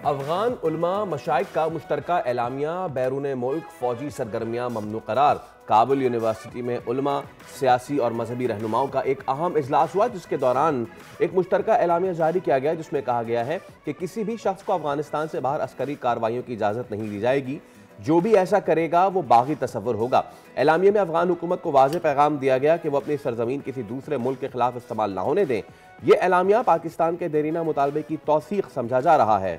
अफगान उलमा मशाइख का मुश्तरका एलामिया, बैरून मुल्क फौजी सरगर्मियां ममनू करार। काबुल यूनिवर्सिटी में उलमा, सियासी और मजहबी रहनुमाओं का एक अहम इजलास हुआ, जिसके दौरान एक मुश्तरका एलामिया जारी किया गया, जिसमें कहा गया है कि किसी भी शख्स को अफगानिस्तान से बाहर अस्करी कार्रवाइयों की इजाज़त नहीं दी जाएगी। जो भी ऐसा करेगा वो बागी तसव्वुर होगा। एलामिया में अफगान हुकूमत को वाज़ेह पैगाम दिया गया कि वो अपनी सरजमीन किसी दूसरे मुल्क के खिलाफ इस्तेमाल ना होने दें। ये एलामिया पाकिस्तान के देरीना मुतालबे की तौसीक समझा जा रहा है।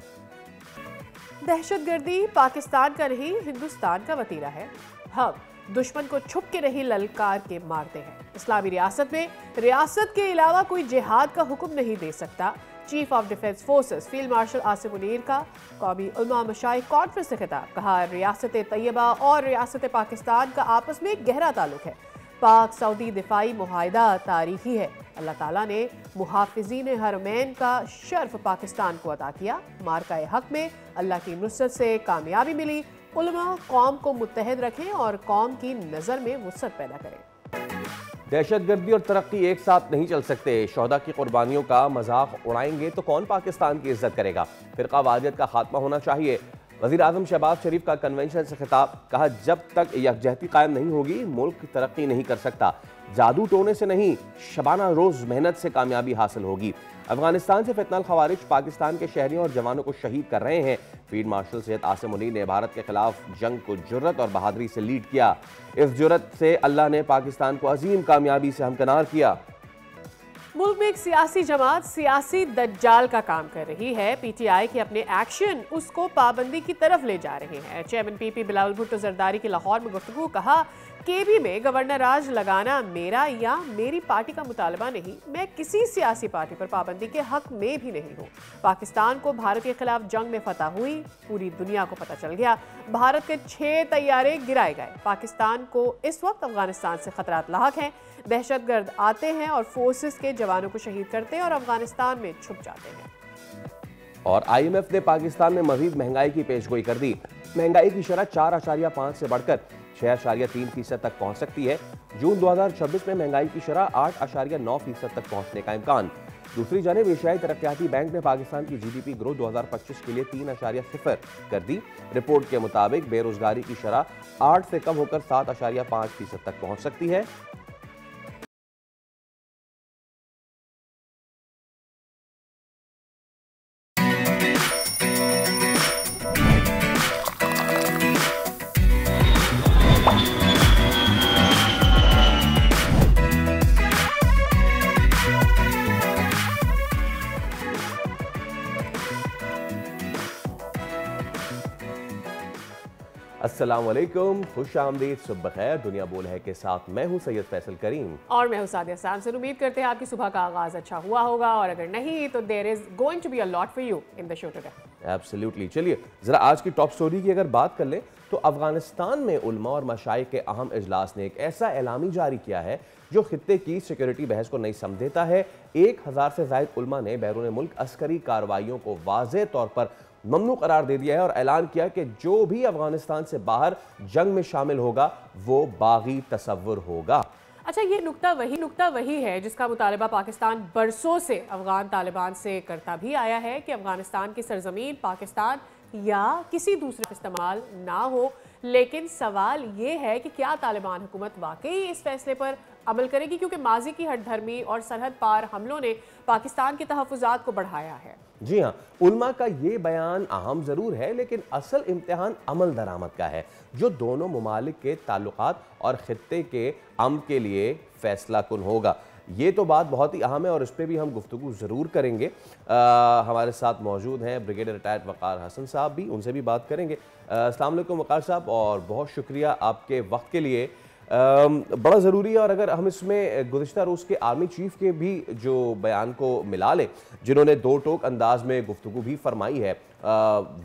दहशतगर्दी पाकिस्तान का नहीं, हिंदुस्तान का वतीरा है। हम दुश्मन को छुप के नहीं, ललकार के मारते हैं। इस्लामी रियासत में रियासत के अलावा कोई जिहाद का हुक्म नहीं दे सकता। Chief of defence forces field marshal Asim Munir का कौमी उलमा मशाइख कॉन्फ्रेंस से खिताब। कहा, रियासत तैयबा और रियासत पाकिस्तान का आपस में गहरा ताल्लुक है। पाक सऊदी दिफाई मुआहिदा तारीखी है। अल्लाह ताला ने मुहाफिजीन हरमैन का शर्फ पाकिस्तान को अता किया। मार्का हक में अल्लाह की नुसरत से कामयाबी मिली। उलमा कौम को मुत्तहद रखें और कौम की नज़र में वुसअत पैदा करें। दहशतगर्दी और तरक्की एक साथ नहीं चल सकते। शोहदा की कुर्बानियों का मजाक उड़ाएंगे तो कौन पाकिस्तान की इज्जत करेगा। फिरकावादियत का खात्मा होना चाहिए। वज़ीर आज़म शहबाज शरीफ का कन्वेंशन से खिताब। कहा, जब तक यकजहती कायम नहीं होगी मुल्क तरक्की नहीं कर सकता। जादू टोने से नहीं, शबाना रोज मेहनत से कामयाबी हासिल होगी। अफगानिस्तान से फितनल खवारिज पाकिस्तान के शहरियों और जवानों को शहीद कर रहे हैं। फील्ड मार्शल सैयद आसिम मुनीर ने भारत के खिलाफ जंग को जुर्रत और बहादुरी से लीड किया। इस जुर्रत से अल्लाह ने पाकिस्तान को अजीम कामयाबी से हमकिनार किया। मुल्क में एक सियासी जमात सियासी दज्जाल का काम कर रही है। पीटीआई के अपने एक्शन उसको पाबंदी की तरफ ले जा रहे हैं। चेयरमैन पीपी बिलावल भुट्टो जरदारी की लाहौर में गुफ्तगू। कहा, केबी में गवर्नर राज लगाना मेरा या मेरी पार्टी का मुतालबा नहीं। मैं किसी सियासी पार्टी पर पाबंदी के हक में भी नहीं हूँ। पाकिस्तान को भारत के खिलाफ जंग में फतह हुई, पूरी दुनिया को पता चल गया। भारत के 6 तैयारे गिराए गए। पाकिस्तान को इस वक्त अफगानिस्तान से खतरात लाहक हैं। दहशतगर्द आते हैं और फोर्सेस के जवानों को शहीद करते हैं और अफगानिस्तान में छुप जाते हैं। और IMF ने पाकिस्तान में मजीद महंगाई की पेशगोई कर दी। महंगाई की शरह 4.5 से बढ़कर 6.3% तक पहुंच सकती है। जून 2026 में महंगाई की शरह 8.9% तक पहुंचने का इम्कान। दूसरी जानिब एशियाई तरक्याती बैंक ने पाकिस्तान की GDP ग्रोथ 2025 के लिए 3.0 कर दी। रिपोर्ट के मुताबिक बेरोजगारी की शरह 8 से कम होकर 7.5% तक पहुंच सकती है। अस्सलामुअलैकुम, खुश आमदीद, सुबह खैर। दुनिया बोल है के साथ मैं हूं सैयद फैसल करीम और मैं हूं सादिया सामसन। उम्मीद करते हैं आपकी सुबह का आगाज अच्छा हुआ होगा, और अगर नहीं तो there is going to be a lot for you in the show today. Absolutely. चलिए जरा आज की टॉप स्टोरी की अगर बात कर लें तो अफगानिस्तान में उलमा और मशाइख के अहम इजलास ने एक ऐसा ऐलामी जारी किया है जो खित्ते की सिक्योरिटी बहस को नहीं समझेता है। 1000 से ज़ायद उलमा ने बैरून मुल्क अस्करी कार्रवाइयों को वाज़ेह तौर पर ममनू करार दे दिया है और ऐलान किया कि जो भी अफगानिस्तान से बाहर जंग में शामिल होगा वो बागी तसव्वुर होगा। अच्छा, ये नुक्ता वही है जिसका मुतालबा पाकिस्तान बरसों से अफगान तालिबान से करता भी आया है कि अफगानिस्तान की सरजमीन पाकिस्तान या किसी दूसरे का इस्तेमाल ना हो। लेकिन सवाल ये है कि क्या तालिबान हुकूमत वाकई इस फैसले पर अमल करेगी, क्योंकि माजी की हटधर्मी और सरहद पार हमलों ने पाकिस्तान के तहफ़्फ़ुज़ात को बढ़ाया है। जी हाँ, उलमा का ये बयान अहम ज़रूर है, लेकिन असल इम्तिहान अमल दरामद का है, जो दोनों मुमालिक के ताल्लुकात और खित्ते के अमन के लिए फैसला कुन होगा। ये तो बात बहुत ही अहम है और इस पर भी हम गुफ्तगू ज़रूर करेंगे। हमारे साथ मौजूद हैं ब्रिगेडियर रिटायर्ड वक़ार हसन साहब भी, उनसे भी बात करेंगे। अस्सलाम वालेकुम वक़ार साहब, और बहुत शुक्रिया आपके वक्त के लिए। बड़ा ज़रूरी है, और अगर हम इसमें गुज़िश्ता रोज़ के आर्मी चीफ के भी जो बयान को मिला लें, जिन्होंने दो टोक अंदाज में गुफ्तगू भी फरमाई है,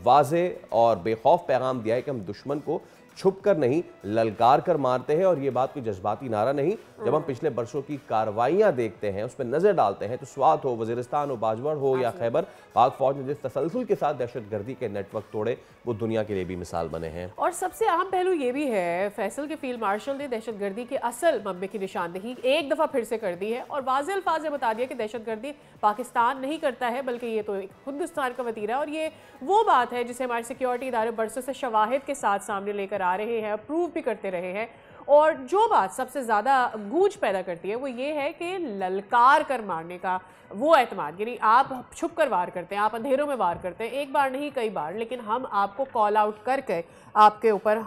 वाज़े और बेखौफ पैगाम दिया है कि हम दुश्मन को छुप कर नहीं ललकार कर मारते हैं, और ये बात कोई जज्बाती नारा नहीं जब हम पिछले बरसों की कार्रवाइयां देखते हैं, उस पर नजर डालते हैं, तो स्वात हो, वजीरिस्तान हो, बाजवड़ हो या खैबर, पाक फौज ने जिस तसलसल के साथ दहशतगर्दी के नेटवर्क तोड़े, वो दुनिया के लिए भी मिसाल बने हैं। और सबसे अहम पहलू ये भी है, फैसल के फील्ड मार्शल ने दहशतगर्दी के असल मंबे की निशानदेही एक दफा फिर से कर दी है और वाज़ेह अल्फाज में बता दिया कि दहशतगर्दी पाकिस्तान नहीं करता है, बल्कि ये तो हिंदुस्तान का वतीरा है। और ये वो बात है जिसे हमारे सिक्योरिटी इदारे बरसों से शवाहिद के साथ सामने लेकर आ रहे हैं, प्रूव भी करते रहे हैं। और जो बात सबसे ज़्यादा गूंज पैदा करती है वो ये है कि ललकार कर मारने का वो एतमाद, यानी आप छुप कर वार करते हैं, आप अंधेरों में वार करते हैं, एक बार नहीं कई बार, लेकिन हम आपको कॉल आउट करके आपके ऊपर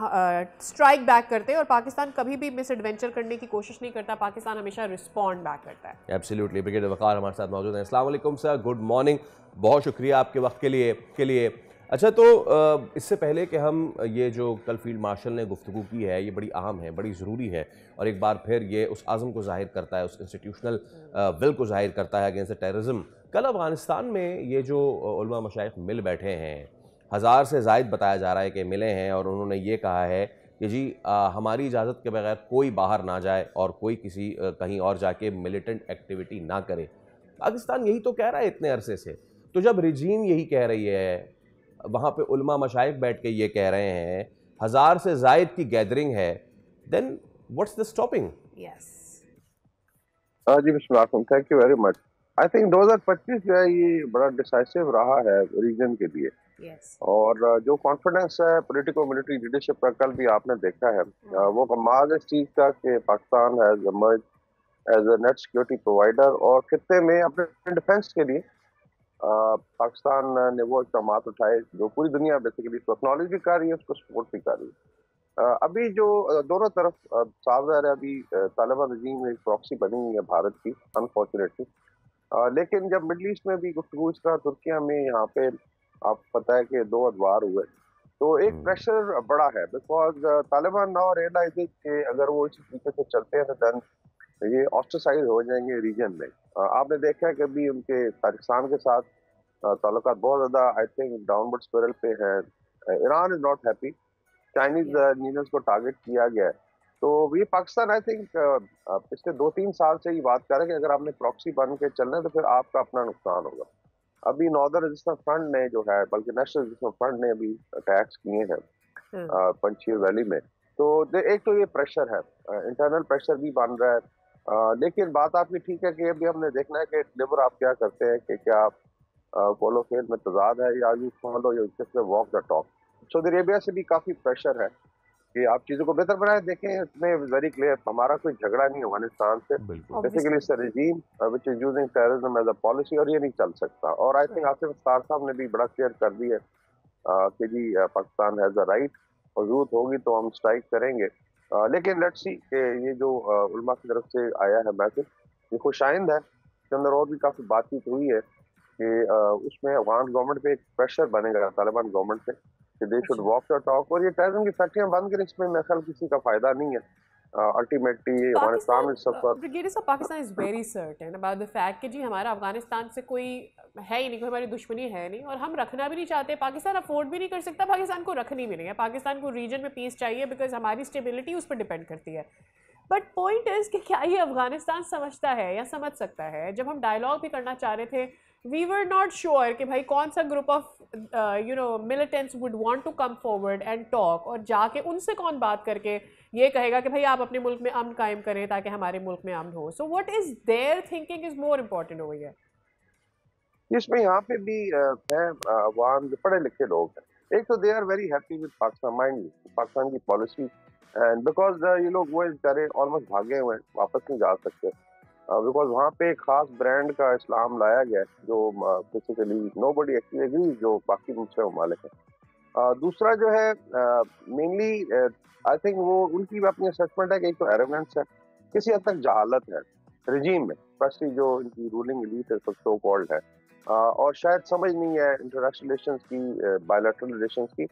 स्ट्राइक बैक करते हैं। और पाकिस्तान कभी भी मिस एडवेंचर करने की कोशिश नहीं करता, पाकिस्तान हमेशा रिस्पॉन्ड बैक करता है। एब्सोल्युटली। ब्रिगेडियर वकार हमारे साथ मौजूद हैं। अस्सलाम वालेकुम सर, गुड मॉर्निंग, बहुत शुक्रिया आपके वक्त के लिए। अच्छा, तो इससे पहले कि हम ये जो कल फील्ड मार्शल ने गुफ्तगू की है, ये बड़ी अहम है, बड़ी ज़रूरी है, और एक बार फिर ये उस आज़म को ज़ाहिर करता है, उस इंस्टीट्यूशनल विल को ज़ाहिर करता है अगेंस्ट टेररिज्म। कल अफ़गानिस्तान में ये जो उलमा मशाइख मिल बैठे हैं, 1000 से ज़ायद बताया जा रहा है कि मिले हैं, और उन्होंने ये कहा है कि जी हमारी इजाज़त के बगैर कोई बाहर ना जाए और कोई किसी कहीं और जाके मिलिटेंट एक्टिविटी ना करे। पाकिस्तान यही तो कह रहा है इतने अरसे से, तो जब रिजीम यही कह रही है, वहाँ पे उलमा मशाइख बैठ के ये कह रहे हैं, 1000 से ज़ायद की गैदरिंग है, then what's the stopping? Yes जी बिस्मिल्लाह, thank you very much. I think 2025 जो है ये बड़ा डिसाइसिव रहा है रीजन के लिए। यस और जो कॉन्फिडेंस है पॉलिटिको मिलिट्री लीडरशिप का, कल भी आपने देखा है, वो कमाल इस चीज़ का कि Pakistan has emerge as a net security provider, और खित्ते में अपने डिफेंस के लिए पाकिस्तान ने वो इक़दाम उठाए जो पूरी दुनिया बेसिकली उसको एक्नॉलेज भी कर रही है, उसको सपोर्ट भी कर रही है। अभी जो दोनों तरफ साफ है, अभी तालिबान रजीम एक प्रॉक्सी बनी हुई है भारत की, अनफॉर्चुनेटली। लेकिन जब मिडल ईस्ट में भी गुफ्तगू इस तरह तुर्किया में यहाँ पे आप पता है कि 2 अदवार हुए, तो एक प्रेशर बड़ा है, बिकॉज तालिबान नाउ रियलाइज कि अगर वो इसी तरीके से चलते हैं तो देन ये ऑस्ट्रेसाइज हो जाएंगे रीजन में। आपने देखा है कि अभी उनके पाकिस्तान के साथ ताल्लुकात बहुत ज़्यादा आई थिंक डाउनवर्ड स्पाइरल पे है। Iran is not happy, Chinese unions को टारगेट किया गया है। तो ये पाकिस्तान आई थिंक पिछले 2-3 साल से ये बात कर रहा है कि अगर आपने प्रॉक्सी बन के चलना है तो फिर आपका अपना नुकसान होगा। अभी नॉर्दर्न रेजिस्टेंस फ्रंट ने जो है, बल्कि नेशनल रेजिस्टेंस फ्रंट ने अभी अटैक्स किए हैं पंचशील वैली में। तो एक तो ये प्रेशर है, इंटरनल प्रेशर भी बन रहा है। लेकिन बात आपकी ठीक है कि अभी हमने देखना है कि डिलीवर आप क्या करते हैं, कि क्या फॉलो फेल में तजाद है, या यू फॉलो या walk the talk. Saudi Arabia से भी काफ़ी प्रेशर है कि आप चीज़ों को बेहतर बनाए। देखें, इसमें वेरी क्लियर हमारा कोई झगड़ा नहीं है अफगानिस्तान से, basically it's a regime which is using terrorism as a policy, और ये नहीं चल सकता। और आई थिंक आसिफ अस्तार साहब ने भी बड़ा क्लियर कर दिया कि जी पाकिस्तान हैज़ अ राइट, और जरूरत होगी तो हम स्ट्राइक करेंगे। लेकिन लेट्स सी कि ये जो उलमा की तरफ से आया है मैसेज, ये खुशाइंद है। इसके अंदर और भी काफ़ी बातचीत हुई है कि उसमें अफगान गवर्नमेंट पे एक प्रेशर बनेगा तालिबान गवर्नमेंट से कि they should walk the talk, और ये टेररिज्म की फैक्ट्रियां बंद करें। इसमें मेरे ख्याल किसी का फायदा नहीं है। अल्टीमेटली अफगानिस्तान में सफर ब्रिगेडियर साहब, Pakistan is very certain about the fact कि जी हमारा अफगानिस्तान से कोई है ही नहीं, कोई हमारी दुश्मनी है नहीं, और हम रखना भी नहीं चाहते। पाकिस्तान अफोर्ड भी नहीं कर सकता, पाकिस्तान को रखनी भी नहीं है। पाकिस्तान को रीजन में पीस चाहिए बिकॉज हमारी स्टेबिलिटी उस पर डिपेंड करती है। बट पॉइंट इज कि क्या ये अफगानिस्तान समझता है या समझ सकता है? जब हम डायलॉग भी करना चाह रहे थे, वी वर नॉट श्योर कि भाई कौन सा group of militants would want to come forward and talk, और जाके उनसे कौन बात करके ये कहेगा कि भाई आप अपने मुल्क में अमन कायम करें ताकि हमारे मुल्क में अमन हो। So what is there thinking is more important over here. इसमें यहाँ पे भी है अफगान जो पढ़े लिखे लोग हैं। एक तो they are very happy with Pakistan, mind Pakistan की पॉलिसी, एंड बिकॉज ये लोग वो बेचारे ऑलमोस्ट भागे हुए हैं, वापस नहीं जा सकते, बिकॉज वहाँ पे एक खास ब्रांड का इस्लाम लाया गया है जो बेसिकली नोबडी एक्चुअली एग्री जो बाकी मुस्लिम ममालिक है। दूसरा जो है मेनली आई थिंक वो उनकी भी अपनी असेसमेंट है कि एक तो एरोगेंस है, किसी हद तक जहालत है रजीम में, स्पेशली जो इनकी रूलिंग एलीट है, सो कॉल्ड है, और शायद समझ नहीं है इंटरनेशनल रिलेशंस की, बायलैटरल रिलेशंस की।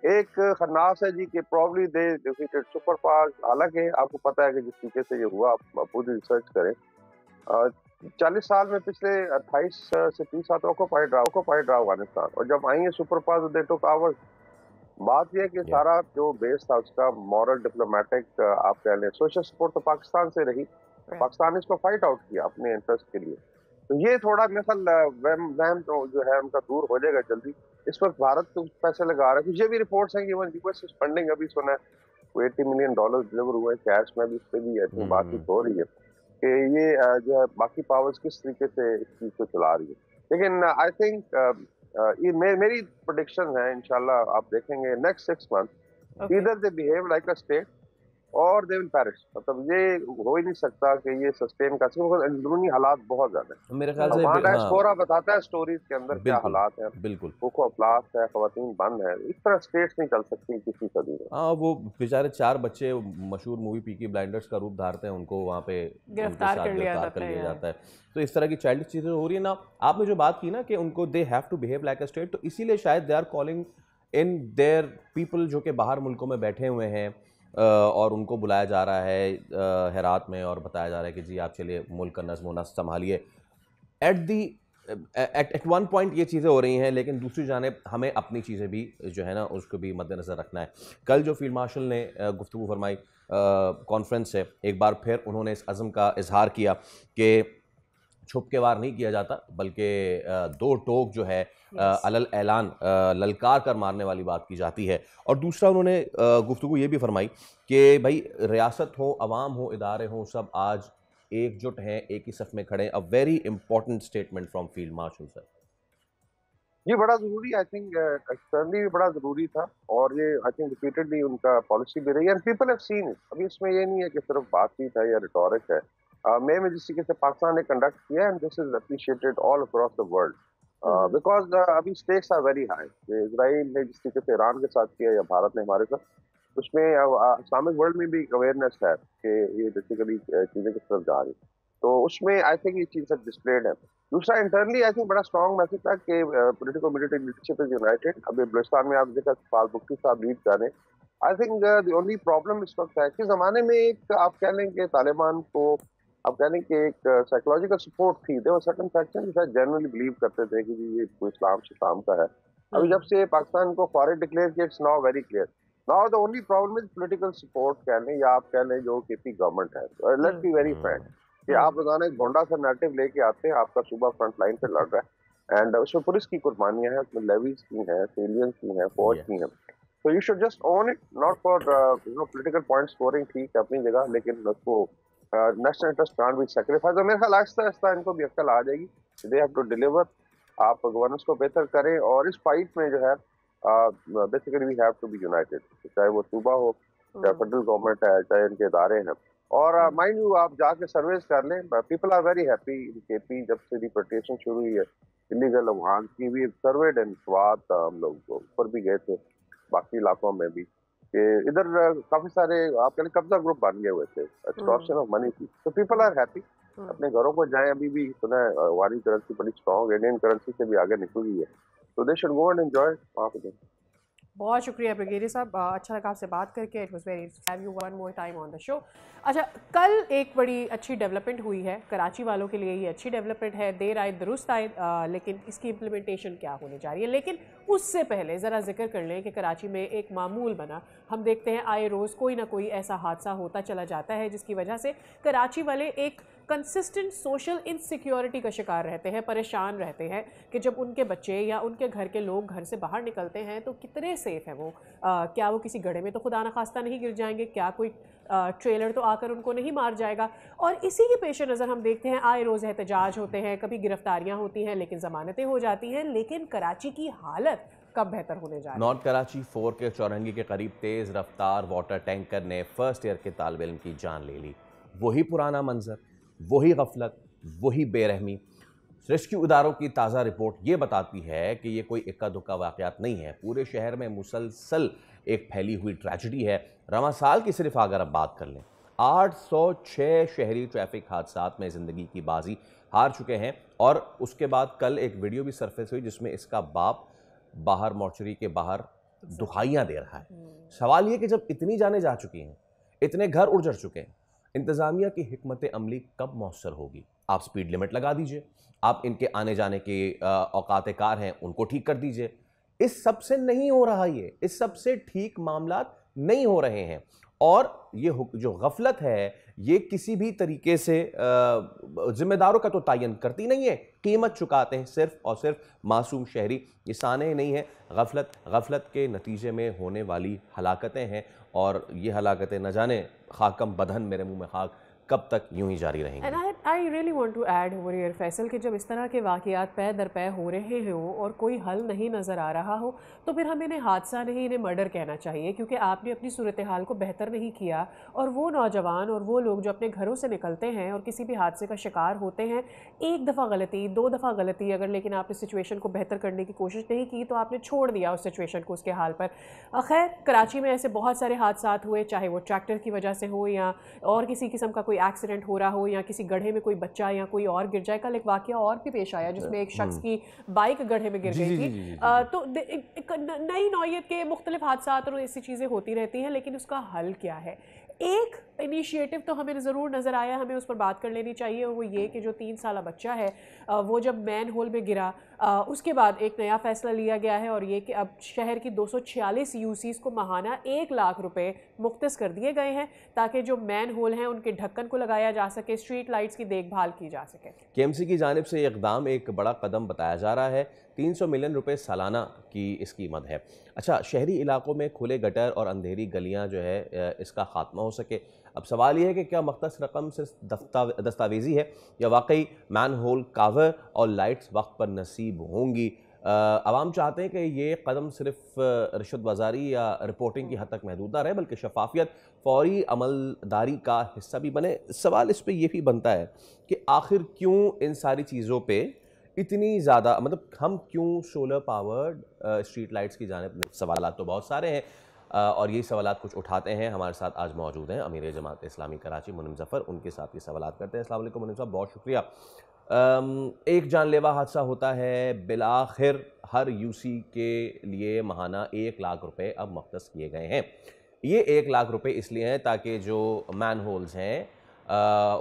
एक खन्नास है जी कि probably they defeated super power. हालांकि आपको पता है कि जिस तरीके से ये हुआ, आप पूरी रिसर्च करें, 40 साल में पिछले 28 से 30 साल ऑक्युपाइड रहा अफगानिस्तान, और जब आएंगे सुपर पावर दे टुक आवर्स। बात यह है कि या सारा जो बेस था उसका मॉरल डिप्लोमेटिक आप कह लें सोशल सपोर्ट तो पाकिस्तान से रही, पाकिस्तान ने इसको फाइट आउट किया अपने इंटरेस्ट के लिए। तो ये थोड़ा मेरे ख्याल वहम वहम तो जो है उनका दूर हो जाएगा जल्दी। इस वक्त भारत तो पैसे लगा रहा है, कुछ ये भी रिपोर्ट्स हैं कि इवन यूएस फंडिंग अभी सुना है वो $80 मिलियन डिलीवर हुए कैश में भी, इस पे भी आई थिंक बातचीत हो रही है कि ये जो है बाकी पावर्स किस तरीके से इस चीज को चला रही है। लेकिन आई थिंक ये मेरी प्रोडिक्शन है, इंशाल्लाह आप देखेंगे next 6 month either they behave like a state और दे विल पेरिश। मतलब ये हो ही नहीं सकता कि ये सस्टेन कर सके, अंदरूनी हालात बहुत ज्यादा है। मेरे ख्याल तो से वहाँ का हाँ एक्सप्लोरा बताता है स्टोरीज के अंदर क्या बिल्कुल हालात है, बिल्कुल। भूखो अफलास है, खवातीन बंद है, इस तरह स्टेट्स नहीं चल सकती किसी सदी में। हाँ वो बेचारे 4 बच्चे मशहूर मूवी पीकी ब्लाइंडर्स का रूप धारते हैं, उनको वहाँ पे गिरफ्तार उनके साथ कर लिया गिरफ्तार जाता कर है लिया यार। जाता है। तो इस तरह की चाइल्डिश चीज़ें हो रही है ना। आपने जो बात की ना कि उनको they have to behave like a state, तो इसीलिए शायद they are calling in their people जो कि बाहर मुल्कों में बैठे हुए हैं और उनको बुलाया जा रहा है हेरात में और बताया जा रहा है कि जी आप चलिए मुल्क का नज़्म व नस्क संभालिए। At the at one point ये चीज़ें हो रही हैं, लेकिन दूसरी जानिब हमें अपनी चीज़ें भी जो है ना उसको भी मद्देनज़र रखना है। कल जो फील्ड मार्शल ने गुफ्तगू फरमाई कॉन्फ्रेंस से, एक बार फिर उन्होंने इस अज़म का इजहार किया कि छुप के वार नहीं किया जाता, बल्कि दो टोक जो है अलल ऐलान ललकार कर मारने वाली बात की जाती है। और दूसरा उन्होंने गुफ्तगू ये भी फरमाई कि भाई रियासत हो, अवाम हो, इदारे हों, सब आज एकजुट हैं, एक ही सफ में खड़े हैं। A very important statement from field marshal sir. ये बड़ा जरूरी आई थिंक एक्सटर्नली भी बड़ा जरूरी था और ये आई थिंक रिपीटेडली उनका पॉलिसी भी रही है and people have seen it. अभी इसमें ये नहीं है कि सिर्फ बातचीत है या रिटोरिक है। मे में जिस तरीके से पाकिस्तान ने कंडक्ट किया and this is appreciated all across the world because अभी stakes are very high. Israel ने जिस तरीके से ईरान के साथ किया या भारत ने हमारे साथ, उसमें इस्लामिक वर्ल्ड में भी अवेयरनेस है कि ये बेसिकली चीजें किस तरफ जा रही हैं। तो उसमें आई थिंक ये चीज सब डिस्प्लेड है। दूसरा इंटरनली आई थिंक बड़ा स्ट्रॉन्ग मैसेज था कि political military leadership is United. अभी बलूचिस्तान में आप देखा फाल बुख्ती साहब लीड कर रहे हैं। I think the only problem इस वक्त है कि जमाने में एक आप कह लें कि तालिबान को आप कह लें कि एक साइकोलॉजिकल सपोर्ट थी। देयर वर सर्टेन फैक्शन जो जनरली बिलीव करते थे कि ये कोई इस्लाम शाम का है। अभी जब से पाकिस्तान को फॉरेन डिक्लेयर किया, it's now very clear. Now the only problem is political support कह लें या आप कह लें जो केपी गवर्नमेंट है। लेट्स बी वेरी फ्रैंक कि आप रोजाना एक गोंडा सा नैरेटिव लेके आते हैं, आपका सूबा फ्रंट लाइन पे लड़ रहा है एंड उसमें पुलिस की कुर्बानियां हैं, उसमें लेवीज की हैं, सिविलियंस की हैं, फौज की हैं। तो you should just own it, not for political point scoring. ठीक है अपनी जगह, लेकिन उसको national interest can't be sacrifice. और मेरे ख्याल आहिस्ता आहिस्ता इनको भी अक्ल आ जाएगी, दे हैव टू डिलीवर। आप गवर्नेंस को बेहतर करें और इस फाइट में जो है basically we have to be united, चाहे वो सूबा हो, चाहे फेडरल गवर्नमेंट है, चाहे इनके इदारे हैं। और माइंड यू आप जाके सर्वेस कर लें, people are very happy in KP. जब से डिपोर्टेशन शुरू हुई है इलीगल अफगान की, भी सर्वेड एंड स्वाद हम लोग ऊपर भी गए थे, बाकी इलाकों में भी कि इधर काफी सारे आप कहें कब्जा ग्रुप बन गए हुए थे, एक्सटॉर्शन ऑफ मनी की। तो पीपल आर हैप्पी, अपने घरों को जाएं। अभी भी सुना है वारी करेंसी बड़ी स्ट्रॉन्ग, इंडियन करेंसी से भी आगे निकल गई है। तो they should go and enjoy वहाँ पे। बहुत शुक्रिया ब्रिगेडियर साहब, अच्छा लगा आपसे बात करके। It was very have you one more time on the show. अच्छा, कल एक बड़ी अच्छी डेवलपमेंट हुई है कराची वालों के लिए। ये अच्छी डेवलपमेंट है, देर आए दुरुस्त आए, लेकिन इसकी इम्प्लीमेंटेशन क्या होने जा रही है। लेकिन उससे पहले ज़रा जिक्र कर लें कि कराची में एक मामूल बना। हम देखते हैं आए रोज़ कोई ना कोई ऐसा हादसा होता चला जाता है जिसकी वजह से कराची वाले एक कंसिस्टेंट सोशल इनसिक्योरिटी का शिकार रहते हैं, परेशान रहते हैं कि जब उनके बच्चे या उनके घर के लोग घर से बाहर निकलते हैं तो कितने सेफ हैं वो। क्या वो किसी गड्ढे में तो खुदा न खास्ता नहीं गिर जाएंगे, क्या कोई ट्रेलर तो आकर उनको नहीं मार जाएगा। और इसी के पेश नज़र हम देखते हैं आए रोज़ एहतजाज होते हैं, कभी गिरफ्तारियाँ होती हैं लेकिन ज़मानतें हो जाती हैं। लेकिन कराची की हालत कब बेहतर होने जा रही है? नॉर्थ कराची 4 के चौरंगी के करीब तेज़ रफ्तार वाटर टैंकर ने फर्स्ट ईयर के तालिब इल्म की जान ले ली। वही पुराना मंजर, वही गफलत, वही बेरहमी। रेस्क्यू इदारों की ताज़ा रिपोर्ट ये बताती है कि ये कोई इक्का दुक्का वाक़यात नहीं है। पूरे शहर में मुसलसल एक फैली हुई ट्रेजेडी है। रवां साल की सिर्फ अगर अब बात कर लें, 806 शहरी ट्रैफिक हादसात में ज़िंदगी की बाजी हार चुके हैं। और उसके बाद कल एक वीडियो भी सरफेस हुई जिसमें इसका बाप बाहर मॉर्चरी के बाहर दुहाइयाँ दे रहा है। सवाल ये कि जब इतनी जाने जा चुकी हैं, इतने घर उजड़ चुके हैं, इंतज़ामिया की हिकमत अमली कब मौसर होगी? आप स्पीड लिमिट लगा दीजिए, आप इनके आने जाने के औकात कार हैं उनको ठीक कर दीजिए, इस सब से नहीं हो रहा, ये इस सब से ठीक मामला नहीं हो रहे हैं। और ये जो गफलत है ये किसी भी तरीके से जिम्मेदारों का तो तयन करती नहीं है, कीमत चुकाते हैं सिर्फ और सिर्फ मासूम शहरी। ये साने नहीं है, गफलत के नतीजे में होने वाली हलाकतें हैं, और ये हलाकतें न जाने खाकम बदन मेरे मुंह में खाक कब तक यूं ही जारी रहेंगी। And I really want to add over here Faisal कि जब इस तरह के वाक़यात पै दर पै हो रहे हों और कोई हल नहीं नज़र आ रहा हो तो फिर हमें इन्हें हादसा नहीं, इन्हें मर्डर कहना चाहिए, क्योंकि आपने अपनी सूरत हाल को बेहतर नहीं किया। और वो नौजवान और वो लोग जो अपने घरों से निकलते हैं और किसी भी हादसे का शिकार होते हैं, एक दफ़ा गलती, दो दफ़ा गलती अगर, लेकिन आपने सिचुएशन को बेहतर करने की कोशिश नहीं की तो आपने छोड़ दिया उस सिचुएशन को उसके हाल पर। खैर, कराची में ऐसे बहुत सारे हादसा हुए, चाहे वो ट्रैक्टर की वजह से हो या और किसी किस्म का कोई एक्सीडेंट हो रहा हो या किसी गड्ढे में कोई बच्चा या कोई और गिर जाए। कल एक वाकया और भी पेश आया जिसमें एक शख्स की बाइक गड्ढे में गिर गई थी। तो नई नौयत के मुख्तलिफ हादसा और ऐसी चीज़ें होती रहती हैं, लेकिन उसका हल क्या है? एक इनिशिएटिव तो हमें ज़रूर नज़र आया, हमें उस पर बात कर लेनी चाहिए, और वो ये कि जो 3 साल बच्चा है वो जब मैन होल में गिरा उसके बाद एक नया फ़ैसला लिया गया है, और ये कि अब शहर की 246 यूसीज़ को माहाना 1 लाख रुपए मुख्तस कर दिए गए हैं ताकि जो मैन होल हैं उनके ढक्कन को लगाया जा सके, स्ट्रीट लाइट्स की देखभाल की जा सके। केएमसी की जानिब से ये इक़दाम एक बड़ा कदम बताया जा रहा है। 300 मिलियन रुपए सालाना की इस कीमत है। अच्छा, शहरी इलाकों में खुले गटर और अंधेरी गलियां जो है इसका खात्मा हो सके। अब सवाल ये है कि क्या मख्तस रकम सिर्फ दस्तावेजी है या वाकई मैन होल कावर और लाइट्स वक्त पर नसीब होंगी। आवाम चाहते हैं कि ये कदम सिर्फ रिश्वत बाजारी या रिपोर्टिंग की हद तक महदूद ना रहे, बल्कि शफाफियत, फौरी अमलदारी का हिस्सा भी बने। सवाल इस पर यह भी बनता है कि आखिर क्यों इन सारी चीज़ों पर इतनी ज़्यादा, मतलब हम क्यों सोलर पावर्ड स्ट्रीट लाइट्स की जानिब। सवाल तो बहुत सारे हैं और यही सवाल कुछ उठाते हैं। हमारे साथ आज मौजूद हैं अमीर जमात इस्लामी कराची मुनीम ज़फ़र, उनके साथ ये सवाल करते हैं। अस्सलाम वालेकुम मुनीम साहब, बहुत शुक्रिया। एक जानलेवा हादसा होता है, बिलाखिर हर यूसी के लिए माहाना 1 लाख रुपए अब मुख्तस किए गए हैं। ये 1 लाख रुपए इसलिए हैं ताकि जो मैन होल्स हैं,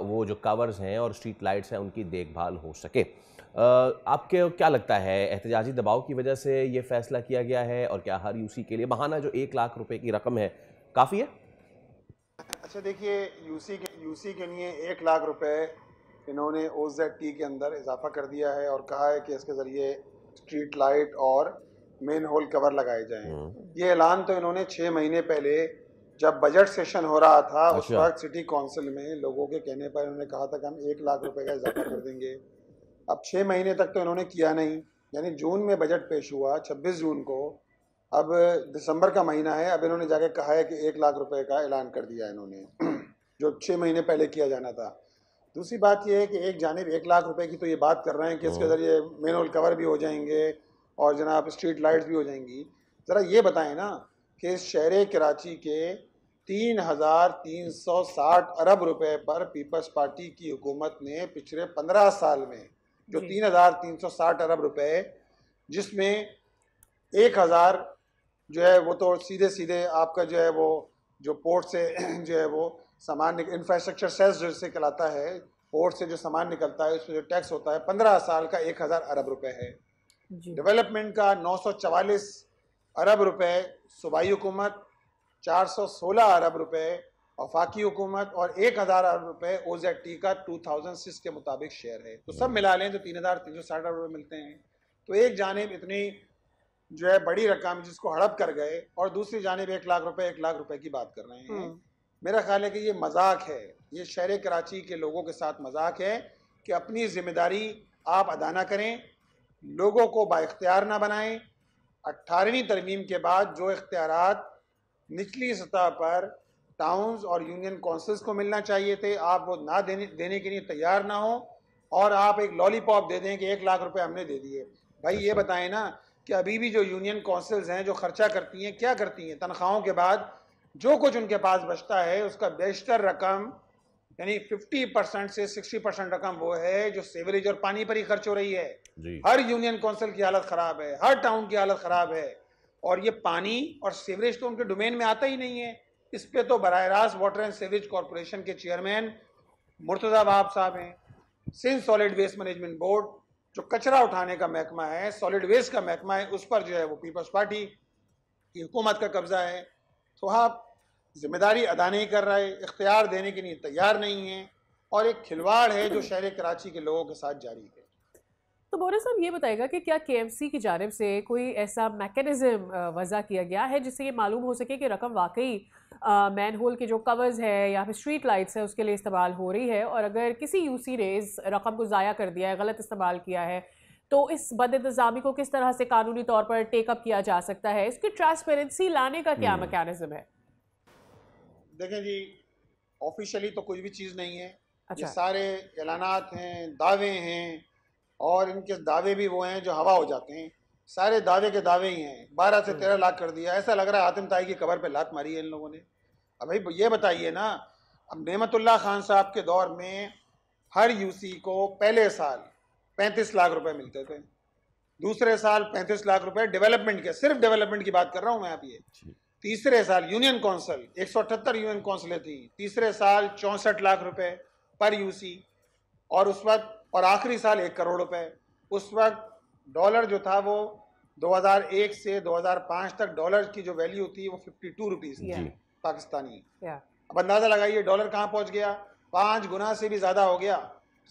वो जो कवर्स हैं और स्ट्रीट लाइट्स हैं, उनकी देखभाल हो सके। आपके क्या लगता है, एहतजाजी दबाव की वजह से ये फैसला किया गया है, और क्या हर यूसी के लिए माहाना जो 1 लाख रुपए की रकम है काफ़ी है? अच्छा देखिए, यूसी के लिए 1 लाख रुपए इन्होंने OZT के अंदर इजाफा कर दिया है और कहा है कि इसके ज़रिए स्ट्रीट लाइट और मेन होल कवर लगाए जाएं। ये ऐलान तो इन्होंने 6 महीने पहले जब बजट सेशन हो रहा था, उस वक्त सिटी काउंसिल में लोगों के कहने पर इन्होंने कहा था कि हम 1 लाख रुपए का इजाफा कर देंगे। अब 6 महीने तक तो इन्होंने किया नहीं, यानी जून में बजट पेश हुआ 26 जून को, अब दिसंबर का महीना है, अब इन्होंने जाके कहा है कि 1 लाख रुपए का ऐलान कर दिया इन्होंने जो 6 महीने पहले किया जाना था। दूसरी बात यह है कि एक जानिब 1 लाख रुपए की तो ये बात कर रहे हैं कि इसके ज़रिए मेन होल कवर भी हो जाएंगे और जनाब स्ट्रीट लाइट्स भी हो जाएंगी। ज़रा ये बताएं ना कि इस शहर कराची के 3,360 अरब रुपए पर पीपल्स पार्टी की हुकूमत ने पिछले 15 साल में जो 3,360 अरब रुपए, जिसमें 1,000 जो है वो तो सीधे सीधे आपका जो है वो जो पोर्ट से जो है वो सामान इंफ्रास्ट्रक्चर सेस जिससे कहलाता है, पोर्ट से जो सामान निकलता है उसमें जो टैक्स होता है 15 साल का 1,000 अरब रुपए है। डेवलपमेंट का 944 अरब रुपए सूबाई हुकूमत, 416 अरब रुपए वफाकी हुकूमत और 1,000 अरब रुपए OZT का 2006 के मुताबिक शेयर है। तो सब मिला लें तो 3,360 अरब रुपए मिलते हैं। तो एक जानिब इतनी जो है बड़ी रकम जिसको हड़प कर गए और दूसरी जानिब 1 लाख रुपए की बात कर रहे हैं। मेरा ख्याल है कि ये मजाक है, ये शहर कराची के लोगों के साथ मजाक है कि अपनी जिम्मेदारी आप अदा ना करें, लोगों को बाइख्तियार ना बनाएं। 18वीं तरमीम के बाद जो इख्तियारात निचली सतह पर टाउन्स और यूनियन काउंसिल्स को मिलना चाहिए थे, आप वो ना देने के लिए तैयार ना हो और आप एक लॉलीपॉप दे दें कि 1 लाख रुपए हमने दे दिए। भाई ये बताएं ना कि अभी भी जो यूनियन काउंसिल्स हैं जो खर्चा करती हैं, क्या करती हैं, तनख्वाहों के बाद जो कुछ उनके पास बचता है उसका बेशतर रकम यानी 50% से 60% रकम वो है जो सेवरेज और पानी पर ही खर्च हो रही है। हर यूनियन काउंसिल की हालत ख़राब है, हर टाउन की हालत ख़राब है, और ये पानी और सेवरेज तो उनके डोमेन में आता ही नहीं है। इस पे तो बराह रास्त वाटर एंड सीवरेज कॉरपोरेशन के चेयरमैन मुर्तज़ा वहाब साहब हैं, Sindh solid waste management board जो कचरा उठाने का महकमा है, सॉलिड वेस्ट का महकमा है, उस पर जो है वो पीपल्स पार्टी की हुकूमत का कब्जा है। तो आप जिम्मेदारी अदा नहीं कर रहे, इख्तियार देने के लिए तैयार नहीं है, और एक खिलवाड़ है जो शहर कराची के लोगों के साथ जारी है। तो बोरा साहब ये बताएगा कि क्या केएमसी की जानिब से कोई ऐसा मैकेनिज्म वज़ा किया गया है जिससे ये मालूम हो सके कि रकम वाकई मैन होल के जो कवर्स है या फिर स्ट्रीट लाइट्स है उसके लिए इस्तेमाल हो रही है, और अगर किसी यूसी ने इस रकम को ज़ाया कर दिया है, गलत इस्तेमाल किया है, तो इस बदइंतज़ामी को किस तरह से कानूनी तौर पर टेकअप किया जा सकता है? इसकी ट्रांसपेरेंसी लाने का क्या मैकेनिज्म है? देखें जी, ऑफिशियली तो कुछ भी चीज़ नहीं है। अच्छा। ये सारे ऐलानात हैं, दावे हैं, और इनके दावे भी वो हैं जो हवा हो जाते हैं। सारे दावे के दावे ही हैं। 12 से 13 लाख कर दिया, ऐसा लग रहा है आतिम ताई की कबर पे लात मारी है इन लोगों ने। अब भाई ये बताइए ना, अब नेमतुल्लाह खान साहब के दौर में हर यूसी को पहले साल 35 लाख रुपए मिलते थे, दूसरे साल 35 लाख रुपए डेवलपमेंट के, सिर्फ डेवलपमेंट की बात कर रहा हूँ मैं आप ये। तीसरे साल यूनियन काउंसिल 178 यूनियन काउंसिलें थी, तीसरे साल 64 लाख रुपए पर यूसी, और उस वक्त, और आखिरी साल 1 करोड़ रुपए। उस वक्त डॉलर जो था वो 2001 से 2005 तक डॉलर की जो वैल्यू थी वो 52 रुपीज़ थी पाकिस्तानी। अब अंदाज़ा लगाइए डॉलर कहाँ पहुँच गया, 5 गुना से भी ज़्यादा हो गया,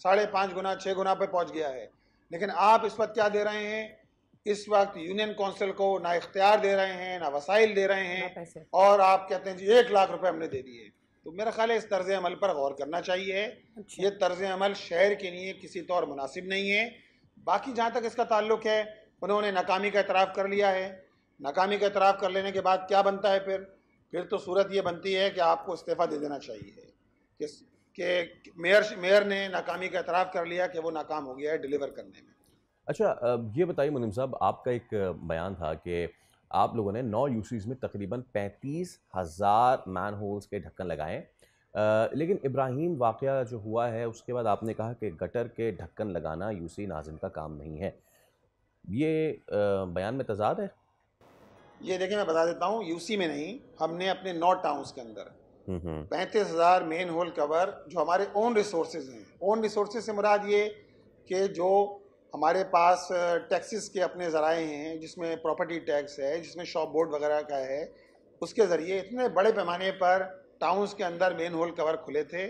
5.5 गुना 6 गुना पे पहुँच गया है। लेकिन आप इस वक्त क्या दे रहे हैं, इस वक्त यूनियन काउंसिल को ना इख्तियार दे रहे हैं, ना वसाइल दे रहे हैं, और आप कहते हैं जी 1 लाख रुपए हमने दे दिए। तो मेरा ख्याल है इस तर्ज अमल पर गौर करना चाहिए। ये तर्ज अमल शहर के लिए किसी तौर मुनासिब नहीं है। बाकी जहाँ तक इसका ताल्लुक है, उन्होंने नाकामी का एतराफ़ कर लिया है। नाकामी का एतराफ़ कर लेने के बाद क्या बनता है फिर तो सूरत ये बनती है कि आपको इस्तीफ़ा दे देना चाहिए कि मेयर ने नाकामी का एतराफ़ कर लिया कि वो नाकाम हो गया है डिलीवर करने में। अच्छा, ये बताइए मुनीम साहब, आपका एक बयान था कि आप लोगों ने 9 यूसीज़ में तकरीबन 35,000 मैन होल्स के ढक्कन लगाए, लेकिन इब्राहिम वाक़या जो हुआ है उसके बाद आपने कहा कि गटर के ढक्कन लगाना यूसी नाज़िम का काम नहीं है। ये बयान में तज़ाद है? ये देखिए मैं बता देता हूँ, यूसी में नहीं, हमने अपने 9 टाउन्स के अंदर 35,000 मेन होल कवर जो हमारे ओन रिसोर्सेज हैं। ओन रिसोर्सेज से मुराद ये कि जो हमारे पास टैक्सेस के अपने ज़राए हैं, जिसमें प्रॉपर्टी टैक्स है, जिसमें शॉप बोर्ड वगैरह का है, उसके ज़रिए इतने बड़े पैमाने पर टाउन्स के अंदर मेन होल कवर खुले थे।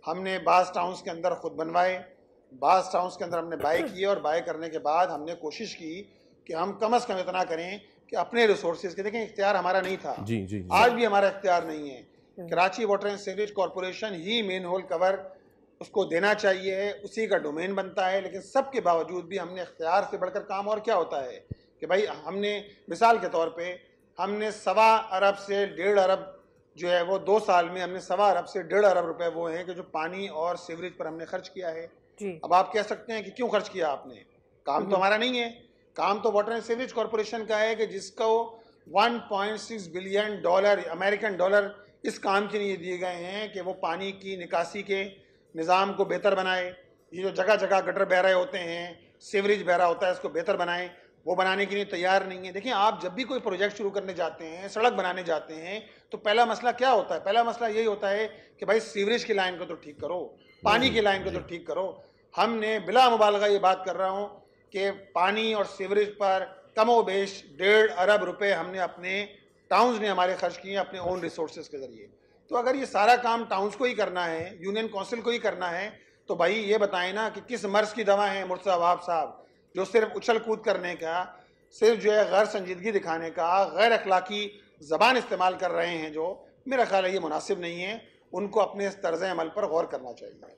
हमने बाज़ टाउन्स के अंदर ख़ुद बनवाए, बाज़ टाउन्स के अंदर हमने बाय किए, और बाय करने के बाद हमने कोशिश की कि हम कम अज़ कम इतना करें कि अपने रिसोर्सेज के, देखें इख्तियार हमारा नहीं था, जी। आज भी हमारा इख्तियार नहीं है। Karachi water and sewerage corporation he main whole cover उसको देना चाहिए, उसी का डोमेन बनता है। लेकिन सब के बावजूद भी हमने इख्तियार से बढ़कर काम, और क्या होता है कि भाई हमने मिसाल के तौर पे हमने 1.25 अरब से 1.5 अरब जो है वो 2 साल में हमने 1.25 अरब से 1.5 अरब रुपए वो हैं कि जो पानी और सीवरेज पर हमने खर्च किया है जी। अब आप कह सकते हैं कि क्यों खर्च किया आपने, काम तो हमारा नहीं है, काम तो वाटर एंड सीवरेज कॉरपोरेशन का है कि जिसको 1.6 बिलियन डॉलर अमेरिकन डॉलर इस काम के लिए दिए गए हैं कि वो पानी की निकासी के निज़ाम को बेहतर बनाए। ये जो जगह जगह गटर बह रहे होते हैं, सीवरेज बह रहा होता है, इसको बेहतर बनाएं, वो बनाने के लिए तैयार नहीं है। देखिए आप जब भी कोई प्रोजेक्ट शुरू करने जाते हैं, सड़क बनाने जाते हैं, तो पहला मसला क्या होता है, पहला मसला यही होता है कि भाई सीवरेज की लाइन को तो ठीक करो, पानी की लाइन को तो ठीक करो। हमने बिला मुबालगा ये बात कर रहा हूँ कि पानी और सीवरेज पर कमोबेश 1.5 अरब रुपए हमने अपने टाउन्स ने हमारे खर्च किए अपने ओन रिसोर्सेज के ज़रिए। तो अगर ये सारा काम टाउन्स को ही करना है, यूनियन काउंसिल को ही करना है, तो भाई ये बताएं ना कि किस मर्ज की दवा है मुर्तज़ा वहाब साहब, जो सिर्फ उछल कूद करने का, सिर्फ जो है गैर संजीदगी दिखाने का, गैर अखलाकी ज़बान इस्तेमाल कर रहे हैं, जो मेरा ख्याल है ये मुनासिब नहीं है। उनको अपने इस तर्ज़ अमल पर गौर करना चाहिए।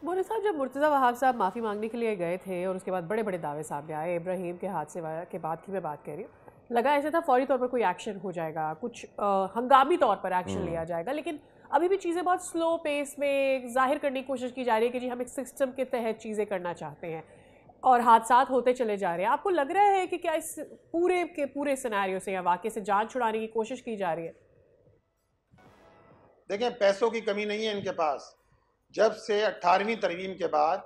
मोहन साहब, जब मुर्तज़ा वहाब साहब माफ़ी मांगने के लिए गए थे और उसके बाद बड़े बड़े दावे सामने आए, इब्राहिम के हादसे के बाद की मैं बात कह रही हूँ, लगा ऐसा था फौरी तौर पर कोई एक्शन हो जाएगा, कुछ हंगामी तौर पर एक्शन लिया जाएगा, लेकिन अभी भी चीज़ें बहुत स्लो पेस में जाहिर करने की कोशिश की जा रही है कि जी हम एक सिस्टम के तहत चीज़ें करना चाहते हैं, और हादसात होते चले जा रहे हैं। आपको लग रहा है कि क्या इस पूरे के पूरे सिनेरियो से या वाक़े से जान छुड़ाने की कोशिश की जा रही है? देखें, पैसों की कमी नहीं है इनके पास। जब से 18वीं तरमीम के बाद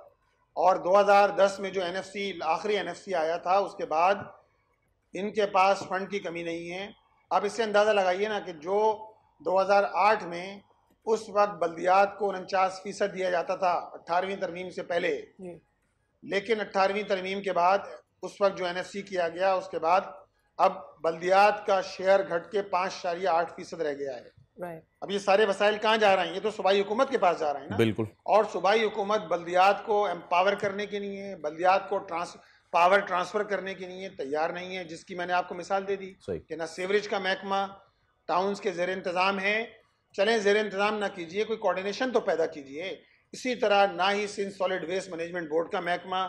और 2010 में जो NFC आखिरी NFC आया था, उसके बाद इनके पास फंड की कमी नहीं है। आप इससे अंदाज़ा लगाइए ना कि जो 2008 में उस वक्त बल्दियात को 49% दिया जाता था 18वीं तरमीम से पहले, लेकिन 18वीं तरमीम के बाद उस वक्त जो NSC किया गया, उसके बाद अब बल्दियात का शेयर घट के 5.8% रह गया है। अब ये सारे वसाइल कहाँ जा रहे हैं? ये तो सूबाई हुकूमत के पास जा रहे हैं ना। बिल्कुल। और सूबाई हुकूमत बल्दियात को एम्पावर करने के लिए, बल्दियात को पावर ट्रांसफर करने के लिए तैयार नहीं है, जिसकी मैंने आपको मिसाल दे दी कि ना सीवरेज का महकमा टाउन्स के ज़ेर इंतज़ाम है। चलें, ज़ेर इंतज़ाम ना कीजिए, कोई कोऑर्डिनेशन तो पैदा कीजिए। इसी तरह ना ही Sindh solid waste management board का महकमा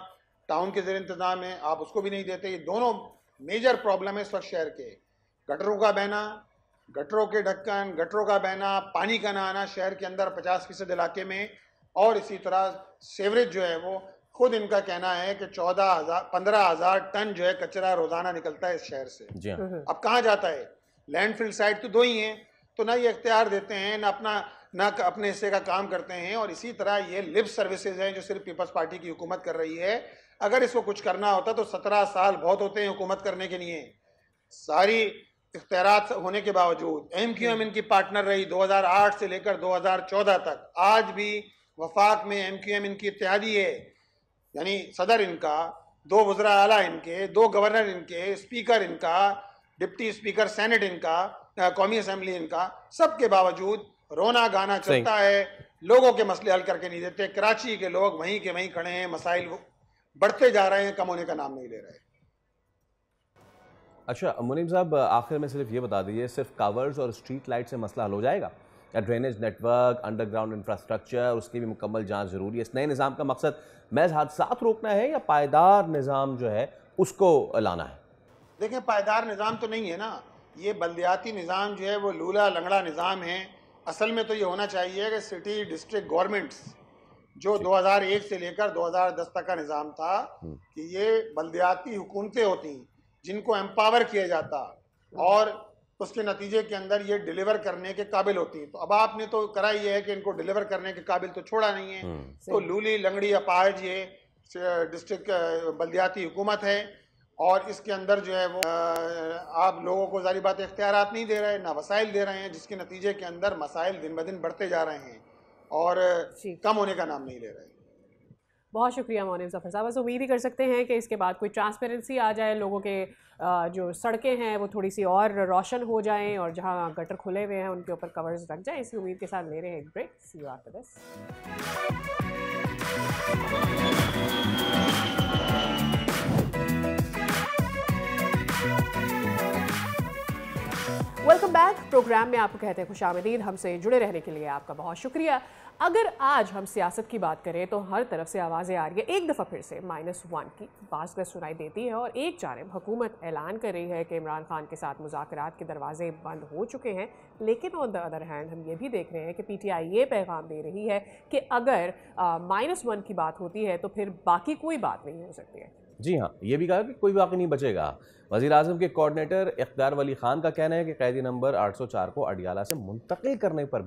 टाउन के ज़ेर इंतज़ाम है, आप उसको भी नहीं देते। ये दोनों मेजर प्रॉब्लम है इस वक्त शहर के। गटरों का बहना, गटरों के ढक्कन, गटरों का बहना, पानी का ना आना शहर के अंदर 50% इलाके में, और इसी तरह सेवरेज जो है वो खुद इनका कहना है कि 15,000 टन जो है कचरा रोजाना निकलता है इस शहर से। जी हाँ। अब कहाँ जाता है? लैंडफिल साइट तो दो ही हैं, तो ना ये इख्तियार देते हैं, ना अपने हिस्से का काम करते हैं। और इसी तरह ये लिप सर्विसेज हैं जो सिर्फ पीपल्स पार्टी की हुकूमत कर रही है। अगर इसको कुछ करना होता तो 17 साल बहुत होते हैं हुकूमत करने के लिए। सारी इख्तियारात होने के बावजूद MQM इनकी पार्टनर रही 2008 से लेकर 2014 तक। आज भी वफाक में MQM इनकी इत्तेहादी है, यानी सदर इनका, 2 वज़रा आला इनके, 2 गवर्नर इनके, स्पीकर इनका, डिप्टी स्पीकर सेनेट इनका, कौमी असम्बली इनका, सब के बावजूद रोना गाना चलता है, लोगों के मसले हल करके नहीं देते। कराची के लोग वहीं के वहीं खड़े हैं, मसाइल बढ़ते जा रहे हैं, कम होने का नाम नहीं ले रहे। अच्छा मुनीम साहब, आखिर में सिर्फ ये बता दीजिए, सिर्फ कवर्स और स्ट्रीट लाइट से मसला हल हो जाएगा या ड्रेनेज नेटवर्क, अंडरग्राउंड इंफ्रास्ट्रक्चर, उसकी भी मुकम्मल जांच ज़रूरी है? इस नए निज़ाम का मकसद महज हादसात रोकना है या पायदार निज़ाम जो है उसको लाना है? देखें, पायदार निज़ाम तो नहीं है ना, ये बल्दियाती निज़ाम जो है वो लूला लंगड़ा निज़ाम है। असल में तो ये होना चाहिए कि सिटी डिस्ट्रिक्ट गवर्नमेंट्स जो 2001 से लेकर 2010 तक का निज़ाम था कि ये बल्दियाती हुकूमतें होती जिनको एम्पावर किया जाता और उसके नतीजे के अंदर ये डिलीवर करने के काबिल होती हैं। तो अब आपने तो करा ही है कि इनको डिलीवर करने के काबिल तो छोड़ा नहीं है। तो लूली लंगड़ी अपाहिज ये डिस्ट्रिक्ट बल्दियाती हुकूमत है और इसके अंदर जो है वो आप लोगों को ज़ाहिर बात इख्तियारात नहीं दे रहे, ना वसाइल दे रहे हैं, जिसके नतीजे के अंदर मसाइल दिन ब दिन बढ़ते जा रहे हैं और कम होने का नाम नहीं ले रहे। बहुत शुक्रिया मोनिम ज़फ़र साहब। बस उम्मीद ही कर सकते हैं कि इसके बाद कोई ट्रांसपेरेंसी आ जाए, लोगों के जो सड़कें हैं वो थोड़ी सी और रोशन हो जाएं और जहां गटर खुले हुए हैं उनके ऊपर कवर्स रख जाएं। इसी उम्मीद के साथ ले रहे हैं एक break. See you after this. Welcome back. Programme में आपको कहते हैं खुशामदीद। हमसे जुड़े रहने के लिए आपका बहुत शुक्रिया। अगर आज हम सियासत की बात करें तो हर तरफ से आवाज़ें आ रही है एक दफ़ा फिर से -1 की बात सुनाई देती है और एक जानिब हुकूमत ऐलान कर रही है कि इमरान खान के साथ मुज़ाकरात के दरवाजे बंद हो चुके हैं, लेकिन ऑन द अदर हैंड हम ये भी देख रहे हैं कि PTI ये पैगाम दे रही है कि अगर -1 की बात होती है तो फिर बाकी कोई बात नहीं हो सकती है। जी हाँ, ये भी कहा कि कोई बाकी नहीं बचेगा। वज़ीर-ए-आज़म के कोऑर्डिनेटर इक़्तिदार वली खान का कहना है कि कैदी नंबर 804 को अडियाला से मुंतकिल करने पर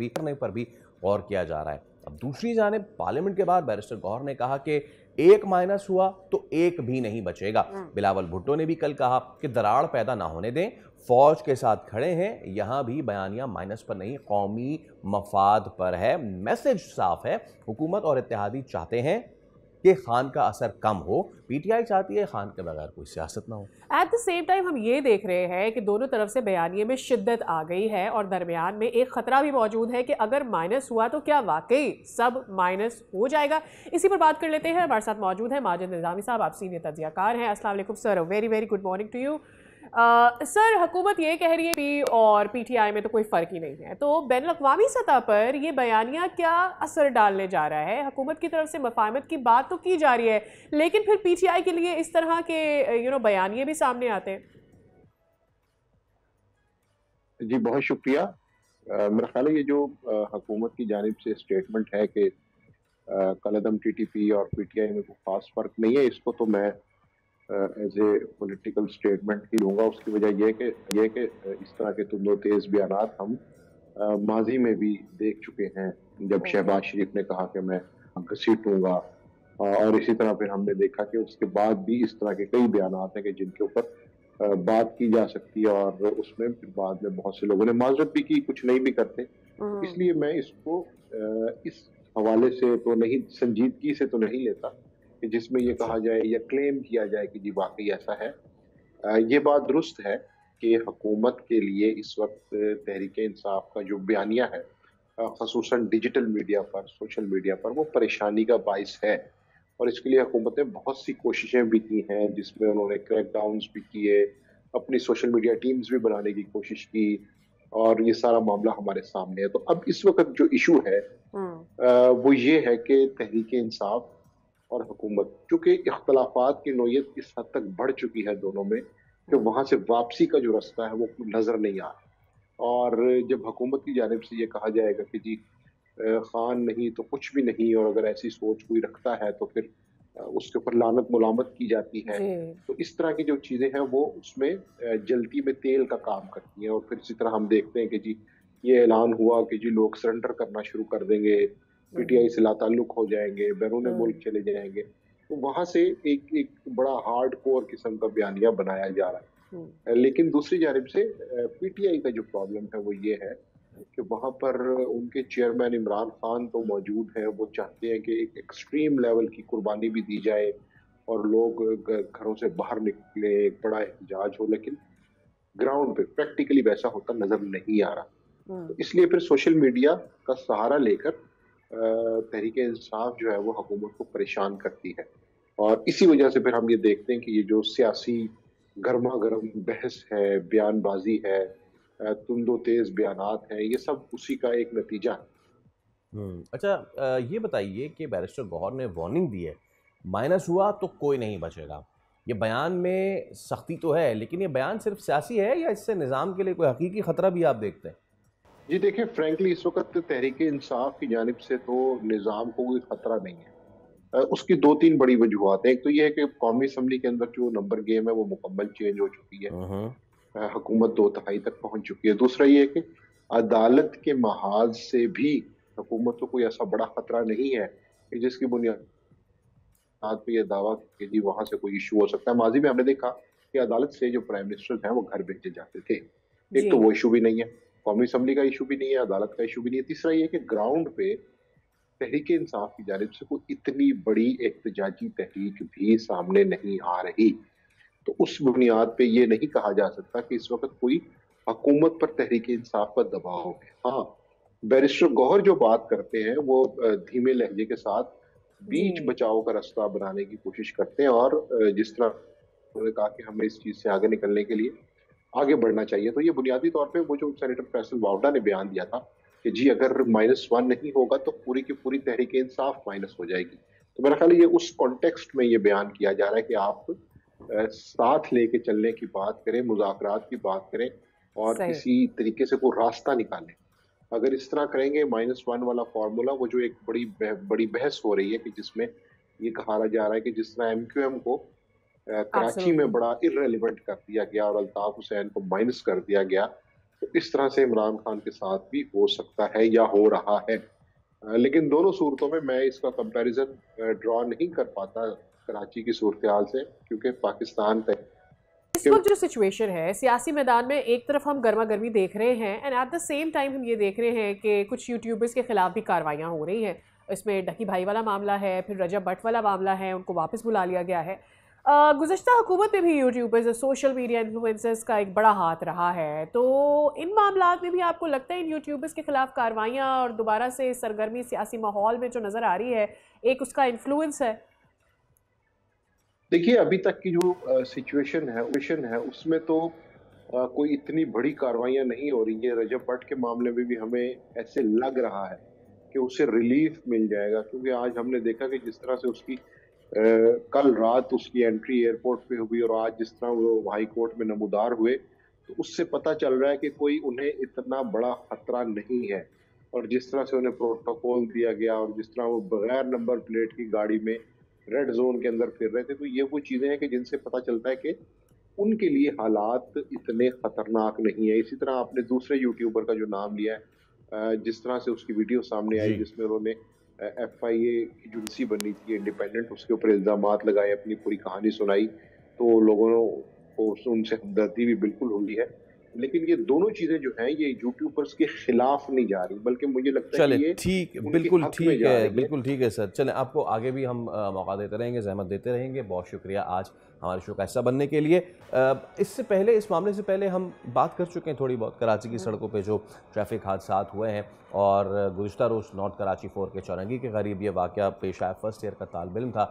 भी गौर किया जा रहा है। अब दूसरी जानिब पार्लियामेंट के बाद बैरिस्टर गौहर ने कहा कि एक माइनस हुआ तो एक भी नहीं बचेगा। बिलावल भुट्टो ने भी कल कहा कि दरार पैदा ना होने दें, फौज के साथ खड़े हैं, यहाँ भी बयानिया माइनस पर नहीं कौमी मफाद पर है। मैसेज साफ है, हुकूमत और इत्तेहादी चाहते हैं कि खान का असर कम हो, PTI चाहती है खान के बगैर कोई सियासत ना हो। एट द सेम टाइम हम ये देख रहे हैं कि दोनों तरफ से बयानिए में शिद्दत आ गई है और दरमियान में एक खतरा भी मौजूद है कि अगर माइनस हुआ तो क्या वाकई सब माइनस हो जाएगा। इसी पर बात कर लेते हैं। हमारे साथ मौजूद है माजिद निज़ामी साहब, आप सीनियर तज्ज़ियाकार हैं। अस्सलाम वालेकुम sir, very very good morning to you. Sir, हुकूमत ये कह रही है और PTI में तो कोई फ़र्क ही नहीं है, तो बैनुल-अक़वामी सतह पर ये बयानिया क्या असर डालने जा रहा है? हुकूमत की तरफ से मफाहमत की बात तो की जा रही है, लेकिन फिर PTI के लिए इस तरह के बयानिए भी सामने आते हैं। जी बहुत शुक्रिया। मेरा ख्याल है ये जो हुकूमत की जानिब से स्टेटमेंट है कि कलअदम TTP और PTI में कोई खास फ़र्क नहीं है, इसको तो मैं एज ए पॉलिटिकल स्टेटमेंट ही लूँगा। उसकी वजह यह कि इस तरह के तुंदो तेज़ बयानात हम माजी में भी देख चुके हैं, जब शहबाज शरीफ ने कहा कि मैं घसीटूँगा, और इसी तरह फिर हमने देखा कि उसके बाद भी इस तरह के कई बयानात हैं कि जिनके ऊपर बात की जा सकती है और उसमें फिर बाद में बहुत से लोगों ने माजरत भी की, कुछ नहीं भी करते। इसलिए मैं इसको इस हवाले से तो नहीं, संजीदगी से तो नहीं लेता कि जिसमें ये कहा जाए या क्लेम किया जाए कि जी वाकई ऐसा है। ये बात दुरुस्त है कि हुकूमत के लिए इस वक्त तहरीक इंसाफ का जो बयानिया है, खसूसन डिजिटल मीडिया पर, सोशल मीडिया पर, वो परेशानी का बाइस है। और इसके लिए हुकूमत ने बहुत सी कोशिशें भी की हैं, जिसमें उन्होंने क्रैकडाउन्स भी किए, अपनी सोशल मीडिया टीम्स भी बनाने की कोशिश की, और ये सारा मामला हमारे सामने है। तो अब इस वक्त जो इशू है वो ये है कि तहरीक इंसाफ और हुकूमत, चूंकि इख्तलाफात की नोयत इस हद तक बढ़ चुकी है दोनों में कि वहां से वापसी का जो रास्ता है वो नजर नहीं आ रहा। और जब हुकूमत की जानिब से ये कहा जाएगा कि जी खान नहीं तो कुछ भी नहीं, और अगर ऐसी सोच कोई रखता है तो फिर उसके ऊपर लानत मुलामत की जाती है, तो इस तरह की जो चीजें हैं वो उसमें जलती में तेल का काम करती हैं। और फिर इसी तरह हम देखते हैं कि जी ये ऐलान हुआ कि जी लोग सरेंडर करना शुरू कर देंगे, पीटीआई से लाताल्लुक हो जाएंगे, बैरून मुल्क चले जाएंगे। तो वहां से एक एक बड़ा हार्ड कोर किस्म का बयानिया बनाया जा रहा है। लेकिन दूसरी जानिब से पीटीआई का जो प्रॉब्लम है वो ये है कि वहां पर उनके चेयरमैन इमरान खान तो मौजूद हैं। वो चाहते हैं कि एक एक्सट्रीम लेवल की कुर्बानी भी दी जाए और लोग घरों से बाहर निकले, एक बड़ा एहतजाज हो, लेकिन ग्राउंड पे प्रैक्टिकली वैसा होता नजर नहीं आ रहा। तो इसलिए फिर सोशल मीडिया का सहारा लेकर तहरीक इंसाफ जो है वो हुकूमत को परेशान करती है। और इसी वजह से फिर हम ये देखते हैं कि ये जो सियासी गर्मा गर्म बहस है, बयानबाजी है, तुंदो तेज बयानात हैं, ये सब उसी का एक नतीजा है। अच्छा, ये बताइए कि बैरिस्टर गौहर ने वार्निंग दी है, माइनस हुआ तो कोई नहीं बचेगा। ये बयान में सख्ती तो है, लेकिन ये बयान सिर्फ सियासी है या इससे निज़ाम के लिए कोई हकीकी खतरा भी आप देखते हैं? जी देखिए, फ्रैंकली इस वक्त तहरीक इंसाफ की जानिब से तो निज़ाम को कोई खतरा नहीं है। उसकी दो तीन बड़ी वजूहत है। एक तो ये है कि कौमी असम्बली के अंदर जो नंबर गेम है वो मुकम्मल चेंज हो चुकी है, हुकूमत 2/3 तक पहुंच चुकी है। दूसरा ये है कि अदालत के महाज से भी हुकूमत को कोई ऐसा बड़ा खतरा नहीं है कि जिसकी बुनियाद पे ये दावा कि जी वहां से कोई इशू हो सकता है। माजी में हमने देखा कि अदालत से जो प्राइम मिनिस्टर हैं वो घर भेजे जाते थे। एक तो वो इशू भी नहीं है, कौमी असम्बली का इशू भी नहीं है, अदालत का इशू भी नहीं है। तीसरा ये कि ग्राउंड पे तहरीक इंसाफ की जानिब से कोई इतनी बड़ी एहतजाजी तहरीक भी सामने नहीं आ रही। तो उस बुनियाद पे ये नहीं कहा जा सकता कि इस वक्त कोई हुकूमत पर तहरीक इंसाफ का दबाव है। हाँ, बैरिस्टर गौहर जो बात करते हैं वो धीमे लहजे के साथ बीच बचाव का रास्ता बनाने की कोशिश करते हैं। और जिस तरह उन्होंने कहा कि हमें इस चीज से आगे निकलने के लिए आगे बढ़ना चाहिए, तो ये बुनियादी तौर पे वो जो सेनेटर फैसल वावडा ने बयान दिया था कि जी अगर -1 नहीं होगा तो पूरी की पूरी तहरीक इंसाफ माइनस हो जाएगी, तो मेरा ख्याल है ये उस कॉन्टेक्स्ट में ये बयान किया जा रहा है कि आप साथ लेके चलने की बात करें, मुज़ाकरात की बात करें और किसी तरीके से कोई रास्ता निकालें। अगर इस तरह करेंगे -1 वाला फॉर्मूला, वो जो एक बड़ी बहस हो रही है कि जिसमें ये कहा जा रहा है कि जिस तरह MQM को कराची में बड़ा इररेलेवेंट कर दिया गया और अल्ताफ हुसैन को माइनस कर दिया गया, तो इस तरह से इमरान खान के साथ भी हो सकता है या हो रहा है। लेकिन दोनों सूरतों में मैं इसका कंपैरिजन ड्रॉ नहीं कर पाता कराची की सूरत हाल से, क्योंकि पाकिस्तान तक इस वक्त जो सिचुएशन है सियासी मैदान में, एक तरफ हम गर्मा गर्मी देख रहे हैं and at the same time हम ये देख रहे हैं कि कुछ यूट्यूबर्स के खिलाफ भी कार्रवाइयाँ हो रही हैं। इसमें ढकी भाई वाला मामला है, फिर रजब भट्ट वाला मामला है, उनको वापस बुला लिया गया है। गुज़श्ता हुकूमत में भी यूट्यूबर्स, सोशल मीडिया इन्फ्लुएंसर्स का एक बड़ा हाथ रहा है। तो इन मामलात में भी आपको लगता है इन यूट्यूबर्स के खिलाफ कार्रवाइयाँ और दोबारा से सरगर्मी सियासी माहौल में जो नज़र आ रही है, एक उसका इन्फ्लुएंस है? देखिए, अभी तक की जो सिचुएशन है उसमें तो कोई इतनी बड़ी कार्रवाइयां नहीं हो रही है। रजब भट्ट के मामले में भी हमें ऐसे लग रहा है कि उसे रिलीफ मिल जाएगा, क्योंकि आज हमने देखा कि जिस तरह से उसकी कल रात उसकी एंट्री एयरपोर्ट पे हुई और आज जिस तरह वो हाई कोर्ट में नमूदार हुए, तो उससे पता चल रहा है कि कोई उन्हें इतना बड़ा खतरा नहीं है। और जिस तरह से उन्हें प्रोटोकॉल दिया गया और जिस तरह वो बगैर नंबर प्लेट की गाड़ी में रेड जोन के अंदर फिर रहे थे, तो ये वो चीजें हैं कि जिनसे पता चलता है कि उनके लिए हालात इतने खतरनाक नहीं है। इसी तरह आपने दूसरे यूट्यूबर का जो नाम लिया है, जिस तरह से उसकी वीडियो सामने आई जिसमें उन्होंने FIA की जुलसी बनी थी इंडिपेंडेंट, उसके ऊपर इल्जामात लगाए, अपनी पूरी कहानी सुनाई, तो लोगों को उनसे हमदर्दी भी बिल्कुल हुई है। लेकिन ये दोनों चीजें जो हैं ये यूट्यूबर्स के खिलाफ नहीं जा रही, बल्कि मुझे लगता है चले कि ये ठीक, उनके बिल्कुल हक में ठीक जा है, रही है। बिल्कुल ठीक है सर। चलें, आपको आगे भी हम मौका देते रहेंगे, ज़हमत देते रहेंगे। बहुत शुक्रिया आज हमारे शो का हिस्सा बनने के लिए। इससे पहले, इस मामले से पहले हम बात कर चुके हैं थोड़ी बहुत कराची की सड़कों पे जो ट्रैफिक हादसात हुए हैं, और गुज़िश्ता रोज़ नॉर्थ कराची 4 के चौरंगी के करीब ये वाक़या पेश आया। फर्स्ट ईयर का तालिब इल्म था।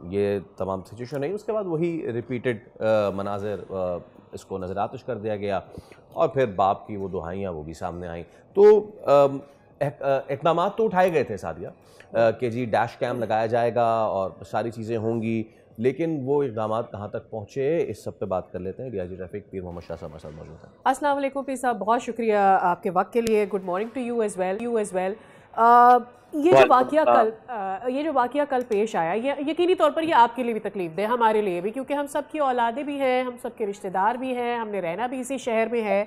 ये तमाम सिचुएशन रही, उसके बाद वही रिपीटेड मनाज़िर, इसको नज़र आतिश कर दिया गया, और फिर बाप की वो दुहाइयाँ वो भी सामने आईं। तो इक़दाम तो उठाए गए थे सादिया कि जी डैश कैम लगाया जाएगा और सारी चीज़ें होंगी, लेकिन वो इक़दाम कहाँ तक पहुँचे, इस सब पे बात कर लेते हैं। डीआईजी ट्रैफिक पीर मोहम्मद शाह साहब हमारे साथ मौजूद हैं। अस्सलाम वालेकुम पीर साहब, बहुत शुक्रिया आपके वक्त के लिए। Good morning to you as well. ये जो वाक़या कल पेश आया, ये यकीनी तौर पर ये आपके लिए भी तकलीफ दे, हमारे लिए भी, क्योंकि हम सब की औलादें भी हैं, हम सब के रिश्तेदार भी हैं, हमने रहना भी इसी शहर में है।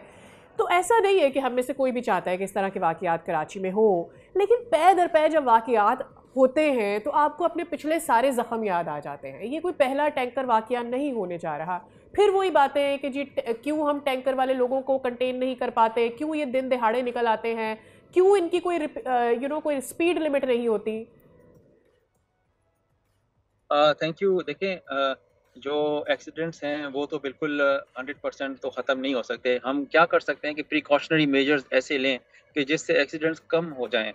तो ऐसा नहीं है कि हम में से कोई भी चाहता है कि इस तरह के वाक़यात कराची में हो, लेकिन पै दर पै जब वाक़यात होते हैं तो आपको अपने पिछले सारे ज़ख्म याद आ जाते हैं। ये कोई पहला टैंकर वाक़या नहीं होने जा रहा। फिर वही बातें हैं कि जी क्यों हम टैंकर वाले लोगों को कंटेन नहीं कर पाते, क्यों ये दिन दिहाड़े निकल आते हैं, क्यों इनकी कोई कोई स्पीड लिमिट नहीं होती। Thank you. देखें, जो एक्सीडेंट्स हैं वो तो बिल्कुल 100% तो ख़त्म नहीं हो सकते। हम क्या कर सकते हैं कि प्रिकॉशनरी मेजर्स ऐसे लें कि जिससे एक्सीडेंट्स कम हो जाएं।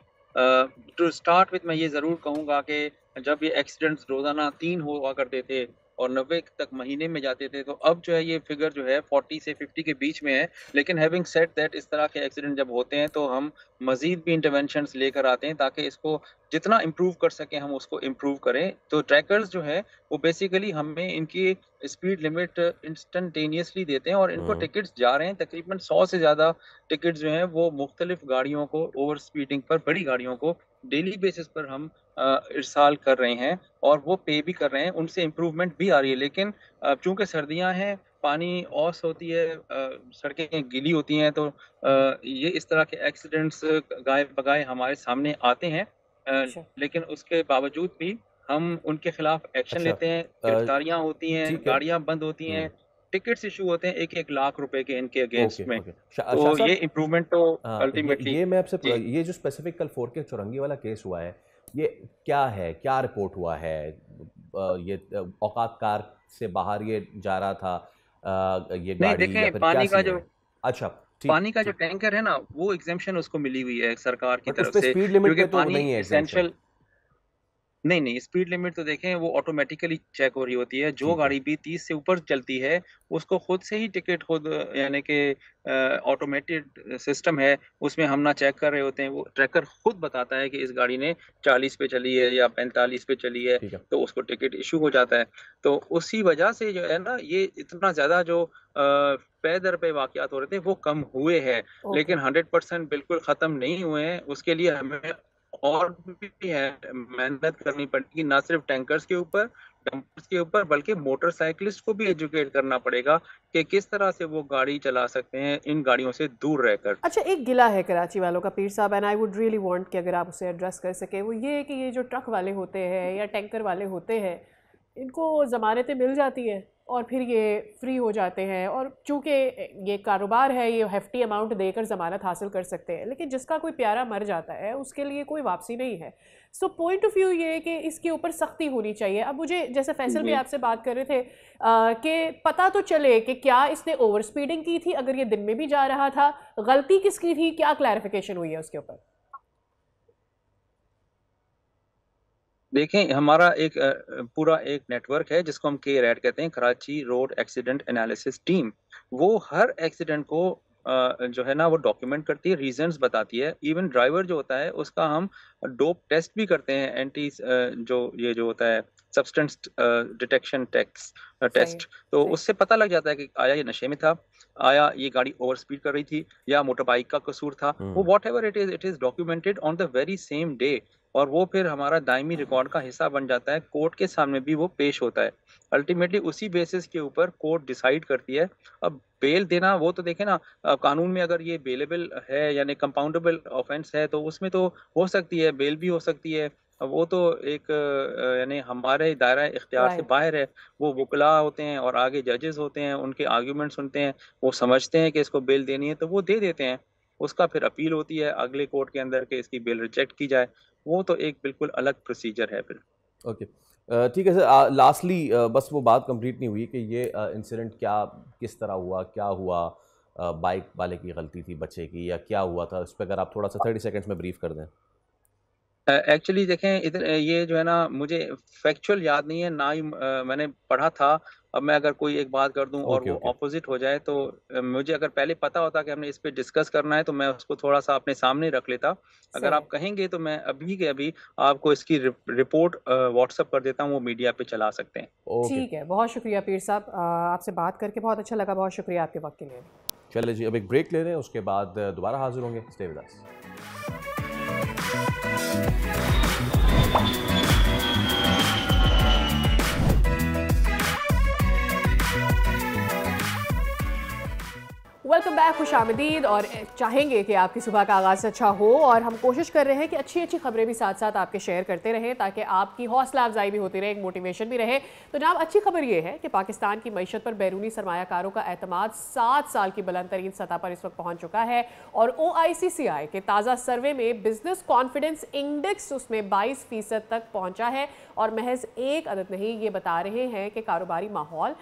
टू स्टार्ट विथ मैं ये ज़रूर कहूँगा कि जब ये एक्सीडेंट्स रोज़ाना 3 हुआ करते थे और 90 तक महीने में जाते थे, तो अब जो है ये फिगर जो है 40 से 50 के बीच में है। लेकिन हैविंग सेड दैट, इस तरह के एक्सीडेंट जब होते हैं तो हम मज़ीद भी इंटरवेंशंस लेकर आते हैं ताकि इसको जितना इम्प्रूव कर सकें हम उसको इम्प्रूव करें। तो ट्रैकर्स जो है वो बेसिकली हमें इनकी स्पीड लिमिट इंस्टेंटेनियसली देते हैं, और इनको टिकट्स जा रहे हैं तकरीबन 100 से ज़्यादा टिकट्स जो हैं वो मुख्तलिफ गाड़ियों को, ओवर स्पीडिंग पर, बड़ी गाड़ियों को डेली बेसिस पर हम इरसाल कर रहे हैं, और वो पे भी कर रहे हैं, उनसे इम्प्रूवमेंट भी आ रही है। लेकिन चूँकि सर्दियाँ हैं, पानी औस होती है, सड़कें गीली होती हैं, तो ये इस तरह के एक्सीडेंट्स गाए बगाए हमारे सामने आते हैं। लेकिन उसके बावजूद भी हम उनके खिलाफ एक्शन लेते हैं, गिरफ्तारियां होती हैं, गाड़ियां बंद होती हैं, टिकट्स इशू होते हैं 1-1 लाख रुपए के इनके अगेंस्ट में। तो ये इम्प्रूवमेंट तो अल्टीमेटली ये मैं आपसे, ये जो स्पेसिफिक कल 4 के चौरंगी वाला केस हुआ है, ये क्या है, क्या रिपोर्ट हुआ है? ये औकात कार से बाहर ये जा रहा था, ये गाड़ी, या फिर पानी का जो अच्छा पानी का जो टैंकर है ना, वो एग्जेम्पशन उसको मिली हुई है सरकार की तरफ से, स्पीड लिमिट क्योंकि तो पानी नहीं है एसेंशियल नहीं, स्पीड लिमिट तो देखें वो ऑटोमेटिकली चेक हो रही होती है। जो गाड़ी भी 30 से ऊपर चलती है उसको खुद से ही टिकट, खुद यानी कि ऑटोमेटेड सिस्टम है, उसमें हम ना चेक कर रहे होते हैं, वो ट्रैकर खुद बताता है कि इस गाड़ी ने 40 पे चली है या 45 पे चली है, तो उसको टिकट इशू हो जाता है। तो उसी वजह से जो है ना, ये इतना ज़्यादा जो पे दर पे वाक़यात हो रहे थे वो कम हुए हैं, लेकिन 100% बिल्कुल ख़त्म नहीं हुए हैं। उसके लिए हमें और भी है मेहनत करनी पड़ेगी, ना सिर्फ टैंकर्स के ऊपर, डंपर्स के ऊपर, बल्कि मोटरसाइकिलिस्ट को भी एजुकेट करना पड़ेगा कि किस तरह से वो गाड़ी चला सकते हैं इन गाड़ियों से दूर रहकर। अच्छा, एक गिला है कराची वालों का पीर साहब, and I would really want कि अगर आप उसे एड्रेस कर सके, वो ये है कि ये जो ट्रक वाले होते हैं या टैंकर वाले होते हैं, इनको ज़मानतें मिल जाती हैं और फिर ये फ्री हो जाते हैं, और चूँकि ये कारोबार है, ये हेफ्टी अमाउंट देकर ज़मानत हासिल कर सकते हैं, लेकिन जिसका कोई प्यारा मर जाता है उसके लिए कोई वापसी नहीं है। सो पॉइंट ऑफ व्यू ये है कि इसके ऊपर सख्ती होनी चाहिए। अब मुझे, जैसे फैसल भी आपसे बात कर रहे थे, कि पता तो चले कि क्या इसने ओवर स्पीडिंग की थी, अगर ये दिन में भी जा रहा था, गलती किसकी थी, क्या क्लैरिफिकेशन हुई है उसके ऊपर? देखें, हमारा एक पूरा एक नेटवर्क है जिसको हम KRAD कहते हैं, Karachi road accident analysis team. वो हर एक्सीडेंट को जो है ना वो डॉक्यूमेंट करती है, रीजंस बताती है। इवन ड्राइवर जो होता है उसका हम डोप टेस्ट भी करते हैं, एंटी जो होता है सब्सटेंस डिटेक्शन टेस्ट, तो उससे पता लग जाता है कि आया ये नशे में था, आया ये गाड़ी ओवर स्पीड कर रही थी, या मोटर बाइक का कसूर था। वो what ever it is documented on the very same day, और वो फिर हमारा दायमी रिकॉर्ड का हिस्सा बन जाता है। कोर्ट के सामने भी वो पेश होता है। अल्टीमेटली उसी बेसिस के ऊपर कोर्ट डिसाइड करती है। अब बेल देना, वो तो देखें ना, कानून में अगर ये बेलेबल है यानी कंपाउंडेबल ऑफेंस है तो उसमें तो हो सकती है, बेल भी हो सकती है, वो तो एक यानी हमारे दायरा इख्तियार से राइट। बाहर है। वो वकला होते हैं और आगे जजेस होते हैं, उनके आर्ग्यूमेंट सुनते हैं, वो समझते हैं कि इसको बेल देनी है तो वो दे देते हैं। उसका फिर अपील होती है अगले कोर्ट के अंदर कि इसकी बेल रिजेक्ट की जाए। वो तो एक बिल्कुल अलग प्रोसीजर है फिर। ओके, ठीक है सर। लास्टली बस वो बात कंप्लीट नहीं हुई कि ये इंसिडेंट क्या, किस तरह हुआ, क्या हुआ, बाइक वाले की गलती थी, बच्चे की, या क्या हुआ था, इस पर अगर आप थोड़ा सा 30 सेकंड्स में ब्रीफ कर दें। एक्चुअली देखें इधर ये जो है ना, मुझे फैक्चुअल याद नहीं है ना ही मैंने पढ़ा था। अब मैं अगर कोई एक बात कर दूं और ओके वो ओके। ऑपोजिट हो जाए तो मुझे अगर पहले पता होता कि हमने इस पे डिस्कस करना है तो मैं उसको थोड़ा सा अपने सामने रख लेता। अगर सही। आप कहेंगे तो मैं अभी के अभी आपको इसकी रिपोर्ट व्हाट्सअप कर देता हूँ, वो मीडिया पे चला सकते हैं। ओके, ठीक है, बहुत शुक्रिया पीर साहब, आपसे बात करके बहुत अच्छा लगा, बहुत शुक्रिया आपके वक्त के लिए। चलिए जी, अब एक ब्रेक ले रहे हैं, उसके बाद दोबारा हाजिर होंगे। Stay with us. Welcome back, खुश आमदीद। और चाहेंगे कि आपकी सुबह का आगाज़ अच्छा हो, और हम कोशिश कर रहे हैं कि अच्छी अच्छी खबरें भी साथ साथ आपके शेयर करते रहें ताकि आपकी हौसला अफजाई भी होती रहे, एक मोटिवेशन भी रहे। तो जनाब, अच्छी खबर ये है कि पाकिस्तान की मईशत पर बैरूनी सरमायाकारों का एतमाद 7 साल की बुलंद तरीन सतह पर इस वक्त पहुँच चुका है। और OICCI के ताज़ा सर्वे में बिजनेस कॉन्फिडेंस इंडेक्स उसमें 22% तक पहुँचा है। और महज एक अदद नहीं, ये बता रहे हैं कि कारोबारी माहौल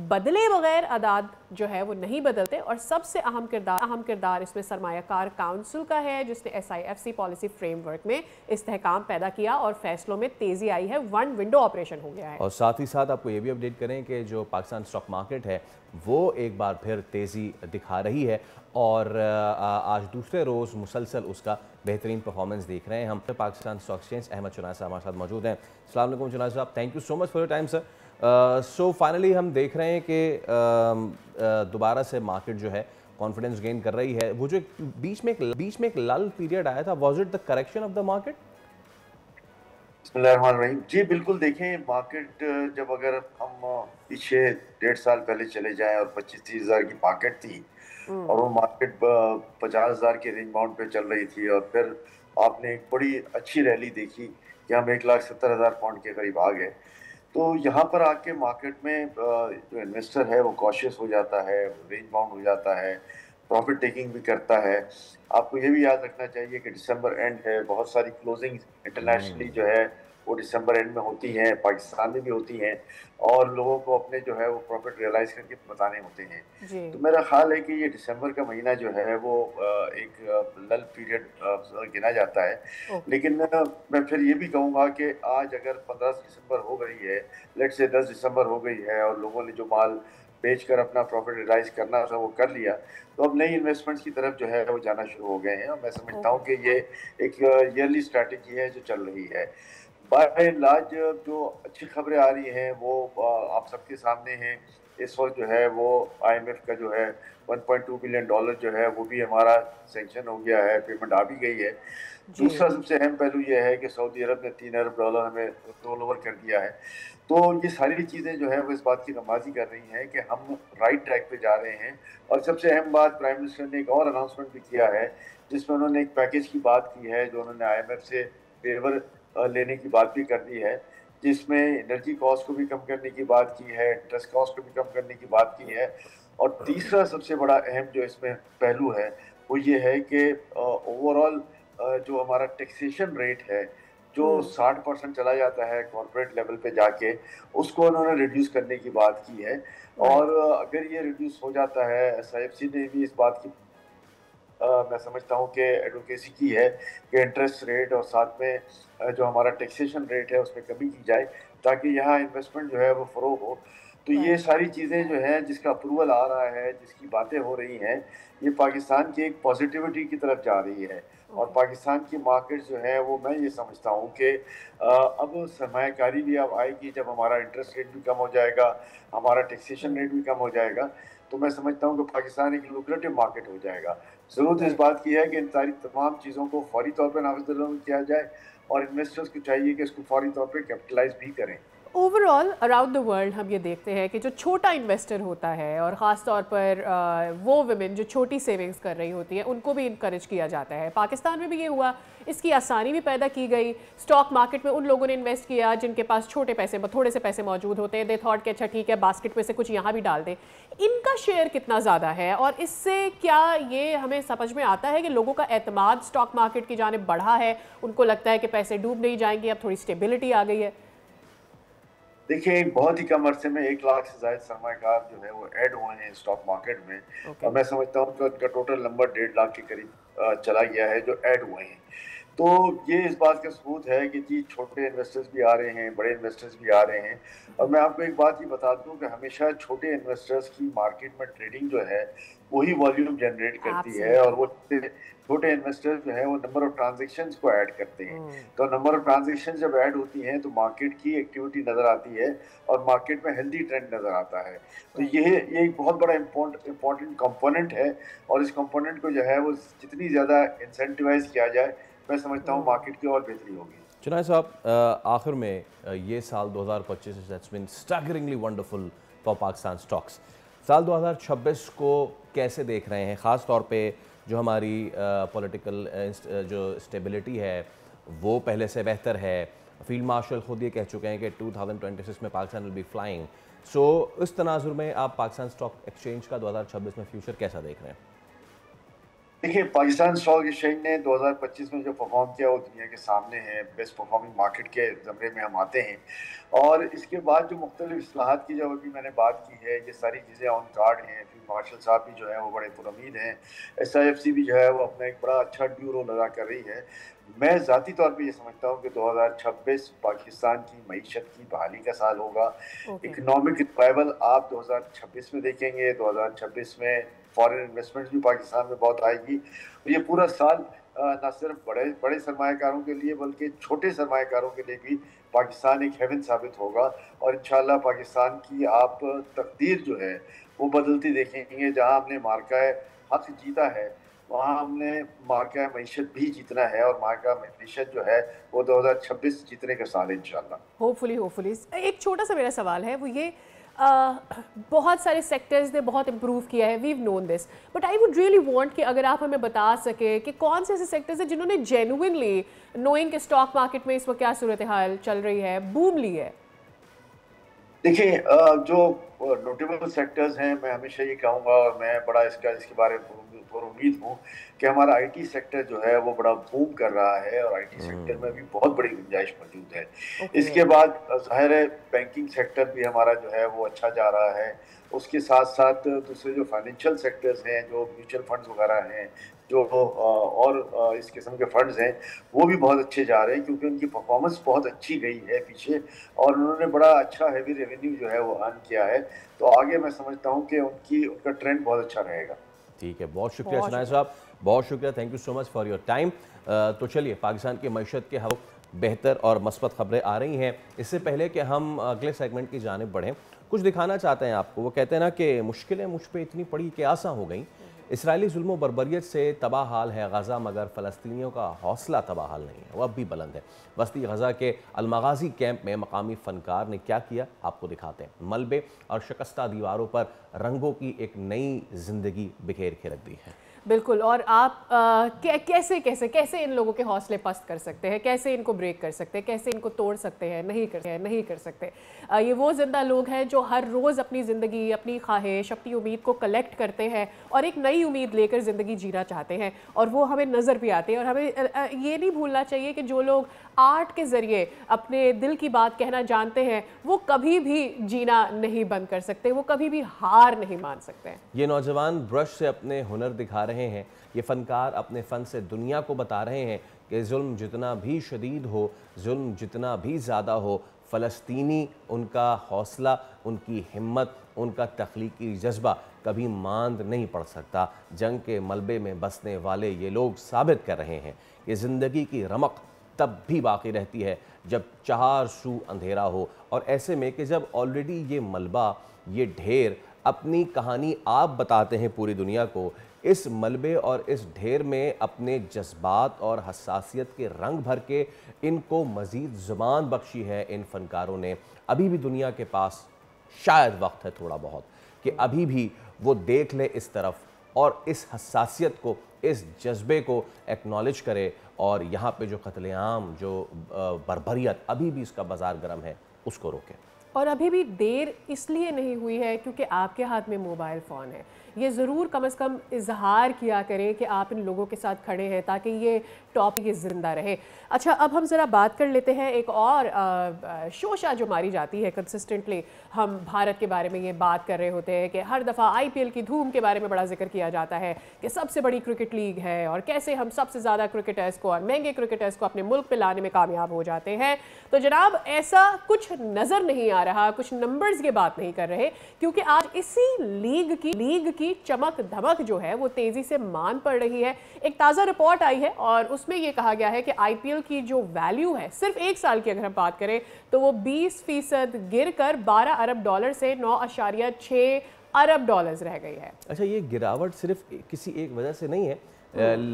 बदले बगैर आदाद जो है वो नहीं बदलते। और सबसे अहम किरदार इसमें सरमायाकार काउंसिल का है, जिसने SIFC पॉलिसी फ्रेमवर्क में इस्तेहकाम पैदा किया और फैसलों में तेज़ी आई है। वन विंडो ऑपरेशन हो गया है। और साथ ही साथ आपको ये भी अपडेट करें कि जो पाकिस्तान स्टॉक मार्केट है वो एक बार फिर तेज़ी दिखा रही है, और आज दूसरे रोज़ मुसलसल उसका बेहतरीन परफॉर्मेंस देख रहे हैं हम। पाकिस्तान स्टॉक एक्सचेंज अहमद चुनाय साहब हमारे साथ मौजूद हैं। अस्सलाम वालेकुम चुनाय साहब, thank you so much for your time sir. So finally हम देख रहे हैं कि दोबारा से मार्केट जो है कॉन्फिडेंस गेन कर रही है। वो जो बीच में एक लल पीरियड आया था, was it the correction of the market? बिस्मिल्लाहिर्रहमानिर्रहीम। जी बिल्कुल, देखें मार्केट जब अगर हम पीछे 1.5 साल पहले चले जाएं और 25-30 हज़ार की मार्केट थी और वो मार्केट 50 हज़ार के रेंज बाउंड पे चल रही थी, और फिर आपने एक बड़ी अच्छी रैली देखी कि हम 1,70,000 पॉइंट के करीब आ गए। तो यहाँ पर आके मार्केट में जो इन्वेस्टर है वो कॉशियस हो जाता है, रेंज बाउंड हो जाता है, प्रॉफिट टेकिंग भी करता है। आपको ये भी याद रखना चाहिए कि दिसंबर एंड है, बहुत सारी क्लोजिंग इंटरनेशनली जो है वो दिसंबर एंड में होती हैं, पाकिस्तान में भी होती हैं, और लोगों को अपने जो है वो प्रॉफिट रियलाइज करके बताने होते हैं। तो मेरा ख्याल है कि ये दिसंबर का महीना जो है वो एक लल पीरियड गिना जाता है। लेकिन मैं फिर ये भी कहूँगा कि आज अगर 15 दिसंबर हो गई है, लेट से 10 दिसंबर हो गई है, और लोगों ने जो माल बेचकर अपना प्रॉफिट रियलाइज करना था वो कर लिया, तो अब नई इन्वेस्टमेंट्स की तरफ जो है वो जाना शुरू हो गए हैं। और मैं समझता हूँ कि ये एक ईयरली स्ट्रैटेजी है जो चल रही है। बाय एंड लार्ज जो अच्छी खबरें आ रही हैं वो आप सबके सामने हैं। इस वक्त जो है वो IMF का जो है $1.2 बिलियन जो है वो भी हमारा सेंक्शन हो गया है, पेमेंट आ भी गई है। दूसरा सबसे अहम पहलू ये है कि सऊदी अरब ने $3 अरब हमें रोल ओवर कर दिया है। तो ये सारी चीज़ें जो है वो इस बात की नमाजी कर रही हैं कि हम राइट ट्रैक पे जा रहे हैं। और सबसे अहम बात, प्राइम मिनिस्टर ने एक और अनाउंसमेंट भी किया है जिसमें उन्होंने एक पैकेज की बात की है, जो उन्होंने IMF से फेवर लेने की बात भी कर दी है, जिसमें एनर्जी कॉस्ट को भी कम करने की बात की है, इंटरेस्ट कॉस्ट को भी कम करने की बात की है। और तीसरा सबसे बड़ा अहम जो इसमें पहलू है वो ये है कि ओवरऑल जो हमारा टैक्सेशन रेट है जो 60% चला जाता है कॉर्पोरेट लेवल पे जाके, उसको उन्होंने रिड्यूस करने की बात की है। और अगर ये रिड्यूस हो जाता है, SIFC ने भी इस बात की मैं समझता हूँ कि एडवोकेसी की है कि इंटरेस्ट रेट और साथ में जो हमारा टैक्सेशन रेट है उसमें कमी की जाए ताकि यहाँ इन्वेस्टमेंट जो है वो फ़रोग हो। तो ये सारी चीज़ें जो हैं जिसका अप्रूवल आ रहा है, जिसकी बातें हो रही हैं, ये पाकिस्तान की एक पॉजिटिविटी की तरफ जा रही है। और पाकिस्तान की मार्केट जो है वो मैं ये समझता हूँ कि अब सरमायाकारी भी अब आएगी जब हमारा इंटरेस्ट रेट भी कम हो जाएगा, हमारा टैक्सेशन रेट भी कम हो जाएगा। तो मैं समझता हूँ कि पाकिस्तान एक लुक्रेटिव मार्केट हो जाएगा। ज़रूरत इस बात की है कि इन सारी तमाम चीज़ों को फौरी तौर पर नाफिज़ किया जाए और इन्वेस्टर्स को चाहिए कि इसको फौरी तौर पर कैपिटलाइज भी करें। ओवरऑल अराउंड द वर्ल्ड हम ये देखते हैं कि जो छोटा इन्वेस्टर होता है और ख़ास तौर पर वो वुमेन जो छोटी सेविंग्स कर रही होती है उनको भी इनकरेज किया जाता है। पाकिस्तान में भी ये हुआ, इसकी आसानी भी पैदा की गई। स्टॉक मार्केट में उन लोगों ने इन्वेस्ट किया जिनके पास छोटे पैसे, थोड़े से पैसे मौजूद होते हैं। दे थॉट कि अच्छा ठीक है, बास्केट में से कुछ यहाँ भी डाल दें। इनका शेयर कितना ज़्यादा है और इससे क्या ये हमें समझ में आता है कि लोगों का एतमाद स्टॉक मार्केट की जानिब बढ़ा है, उनको लगता है कि पैसे डूब नहीं जाएंगे, अब थोड़ी स्टेबिलिटी आ गई है? देखिए, बहुत ही कम अरसे में 1 लाख से ज्यादा सरमायाकार जो है वो ऐड हुए हैं स्टॉक मार्केट में। और मैं समझता हूँ कि उनका टोटल नंबर 1.5 लाख के करीब चला गया है जो ऐड हुए हैं। तो ये इस बात का सबूत है कि जी छोटे इन्वेस्टर्स भी आ रहे हैं, बड़े इन्वेस्टर्स भी आ रहे हैं। और मैं आपको एक बात ही बता दूं कि हमेशा छोटे इन्वेस्टर्स की मार्केट में ट्रेडिंग जो है वही वॉल्यूम जनरेट करती है, और वो छोटे इन्वेस्टर्स जो है वो नंबर ऑफ ट्रांजेक्शंस को ऐड करते हैं। तो नंबर ऑफ ट्रांजेक्शंस जब ऐड होती हैं तो मार्केट की एक्टिविटी नजर आती है और मार्केट में हेल्दी ट्रेंड नजर आता है। तो ये एक बहुत बड़ा इम्पोर्टेंट कंपोनेंट है, और इस कंपोनेंट को जो है वो जितनी ज़्यादा इंसेंटिवाइज किया जाए, मैं समझता हूँ मार्केट की और बेहतरी होगी। चुनाय साहब, आखिर में ये साल 2025 has been staggeringly wonderful for Pakistan stocks. साल 2026 को कैसे देख रहे हैं? ख़ास तौर पे जो हमारी पॉलिटिकल जो स्टेबिलिटी है वो पहले से बेहतर है। फील्ड मार्शल खुद ये कह चुके हैं कि 2026 में पाकिस्तान विल बी फ्लाइंग। सो इस तनाजुर में आप पाकिस्तान स्टॉक एक्सचेंज का 2026 में फ्यूचर कैसा देख रहे हैं? देखिए, पाकिस्तान स्टॉक एक्सचेंज ने 2025 में जो परफॉर्म किया वो दुनिया के सामने है। बेस्ट परफॉर्मिंग मार्केट के ज़मरे में हम आते हैं। और इसके बाद जो मुख्तलिफ इस्लाहात की जो अभी मैंने बात की है, ये सारी चीज़ें ऑन कार्ड हैं। फील्ड मार्शल साहब भी जो है वो बड़े पुरउम्मीद हैं। SIFC भी जो है वो अपना एक बड़ा अच्छा ड्यू रोल अदा कर रही है। मैं ज़ाती तौर पे ये समझता हूँ कि 2026 पाकिस्तान की मईशत की बहाली का साल होगा। इकनॉमिक रिवाइवल आप 2026 में देखेंगे। 2026 में फॉरेन इन्वेस्टमेंट भी पाकिस्तान में बहुत आएगी। और ये पूरा साल न सिर्फ बड़े सरमायाकारों के लिए बल्कि छोटे सरमायाकारों के लिए भी पाकिस्तान एक हेवन साबित होगा। और इंशाल्लाह पाकिस्तान की आप तकदीर जो है वो बदलती देखेंगे। जहाँ हमने मार्का हक जीता है, वहाँ हमने मार्का मईशत भी जीतना है, और मार्का मईशत जो है वो 2026 जीतने का साल है इंशाल्लाह। होपफुली। एक छोटा सा मेरा सवाल है, वो ये बहुत सारे सेक्टर्स ने बहुत इम्प्रूव किया है, we've known this, but I would really want कि अगर आप हमें बता सके कि कौन से ऐसे सेक्टर्स हैं जिन्होंने जेन्युइनली, नोइंग के स्टॉक मार्केट में इस वक्त क्या सूरत हाल चल रही है, बूम ली है। देखिए, जो नोटेबल सेक्टर्स हैं, मैं हमेशा ये कहूँगा, और मैं बड़ा इसके बारे में उम्मीद हूँ कि हमारा IT सेक्टर जो है वो बड़ा बूम कर रहा है, और IT सेक्टर में भी बहुत बड़ी गुंजाइश मौजूद है। इसके बाद जाहिर है बैंकिंग सेक्टर भी हमारा जो है वो अच्छा जा रहा है। उसके साथ साथ दूसरे जो फाइनेंशियल सेक्टर्स हैं, जो म्यूचुअल फंड्स वगैरह हैं, जो और इस किस्म के फंड्स हैं, वो भी बहुत अच्छे जा रहे हैं, क्योंकि उनकी परफॉर्मेंस बहुत अच्छी गई है पीछे, और उन्होंने बड़ा अच्छा हैवी रेवेन्यू जो है वो अर्न किया है। तो आगे मैं समझता हूँ कि उनका ट्रेंड बहुत अच्छा रहेगा। ठीक है, बहुत शुक्रिया चुनाय साहब, बहुत शुक्रिया, thank you so much for your time. तो चलिए, पाकिस्तान की मईशत के हवाले बेहतर और मस्बत खबरें आ रही हैं। इससे पहले कि हम अगले सेगमेंट की जानिब बढ़ें, कुछ दिखाना चाहते हैं आपको। वो कहते हैं ना कि मुश्किलें मुझ पर इतनी पड़ी कि आसान हो गई। इसराइली जुल्म व बर्बरियत से तबाह हाल है गज़ा, मगर फ़लस्तीनियों का हौसला तबाह हाल नहीं है, वो अब भी बुलंद है। वस्ती गज़ा के अलमगाज़ी कैंप में मकामी फ़नकार ने क्या किया, आपको दिखाते हैं। मलबे और शिकस्ता दीवारों पर रंगों की एक नई ज़िंदगी बिखेर के रख दी है। बिल्कुल, और आप कैसे इन लोगों के हौसले पस्त कर सकते हैं, कैसे इनको ब्रेक कर सकते हैं, कैसे इनको तोड़ सकते हैं? नहीं कर सकते। ये वो जिंदा लोग हैं जो हर रोज़ अपनी ज़िंदगी, अपनी ख्वाहिश, अपनी उम्मीद को कलेक्ट करते हैं और एक नई उम्मीद लेकर ज़िंदगी जीना चाहते हैं, और वो हमें नज़र भी आते हैं। और हमें ये नहीं भूलना चाहिए कि जो लोग आर्ट के ज़रिए अपने दिल की बात कहना जानते हैं, वो कभी भी जीना नहीं बंद कर सकते, वो कभी भी हार नहीं मान सकते हैं। ये नौजवान ब्रश से अपने हुनर दिखा रहे हैं। ये फ़नकार अपने फ़न से दुनिया को बता रहे हैं कि जुल्म जितना भी शदीद हो, जुल्म जितना भी ज़्यादा हो, फ़लस्तीनी, उनका हौसला, उनकी हिम्मत, उनका तख्लीकी जज्बा कभी मांद नहीं पड़ सकता। जंग के मलबे में बसने वाले ये लोग साबित कर रहे हैं कि ज़िंदगी की रमक तब भी बाकी रहती है जब चार सू अंधेरा हो। और ऐसे में कि जब ऑलरेडी ये मलबा, ये ढेर अपनी कहानी आप बताते हैं पूरी दुनिया को, इस मलबे और इस ढेर में अपने जज्बात और हसासियत के रंग भर के इनको मज़ीद ज़ुबान बख्शी है इन फनकारों ने। अभी भी दुनिया के पास शायद वक्त है थोड़ा बहुत कि अभी भी वो देख ले इस तरफ और इस हसासियत को, इस जज्बे को एक्नॉलेज करे, और यहाँ पे जो कत्लेआम, जो बर्बरियत, अभी भी इसका बाजार गर्म है, उसको रोके। और अभी भी देर इसलिए नहीं हुई है क्योंकि आपके हाथ में मोबाइल फ़ोन है। ये ज़रूर कम से कम इजहार किया करें कि आप इन लोगों के साथ खड़े हैं ताकि ये टॉपिक ज़िंदा रहे। अच्छा, अब हम ज़रा बात कर लेते हैं एक और शोशा जो मारी जाती है कंसिस्टेंटली। हम भारत के बारे में ये बात कर रहे होते हैं कि हर दफ़ा IPL की धूम के बारे में बड़ा जिक्र किया जाता है कि सबसे बड़ी क्रिकेट लीग है और कैसे हम सबसे ज़्यादा क्रिकेटर्स को और महंगे क्रिकेटर्स को अपने मुल्क पर लाने में कामयाब हो जाते हैं। तो जनाब, ऐसा कुछ नज़र नहीं आ रहा, कुछ नंबर्स की बात नहीं कर रहे, क्योंकि आज इसी लीग की चमक धमक जो है वो तेजी से मान पड़ रही है। एक ताज़ा रिपोर्ट आई है और उसमें ये कहा गया है कि IPL की जो वैल्यू है सिर्फ एक साल की अगर हम बात करें तो वो 20% गिरकर $12 अरब से $9.6 अरब रह गई है। अच्छा, ये गिरावट सिर्फ किसी एक वजह से नहीं है,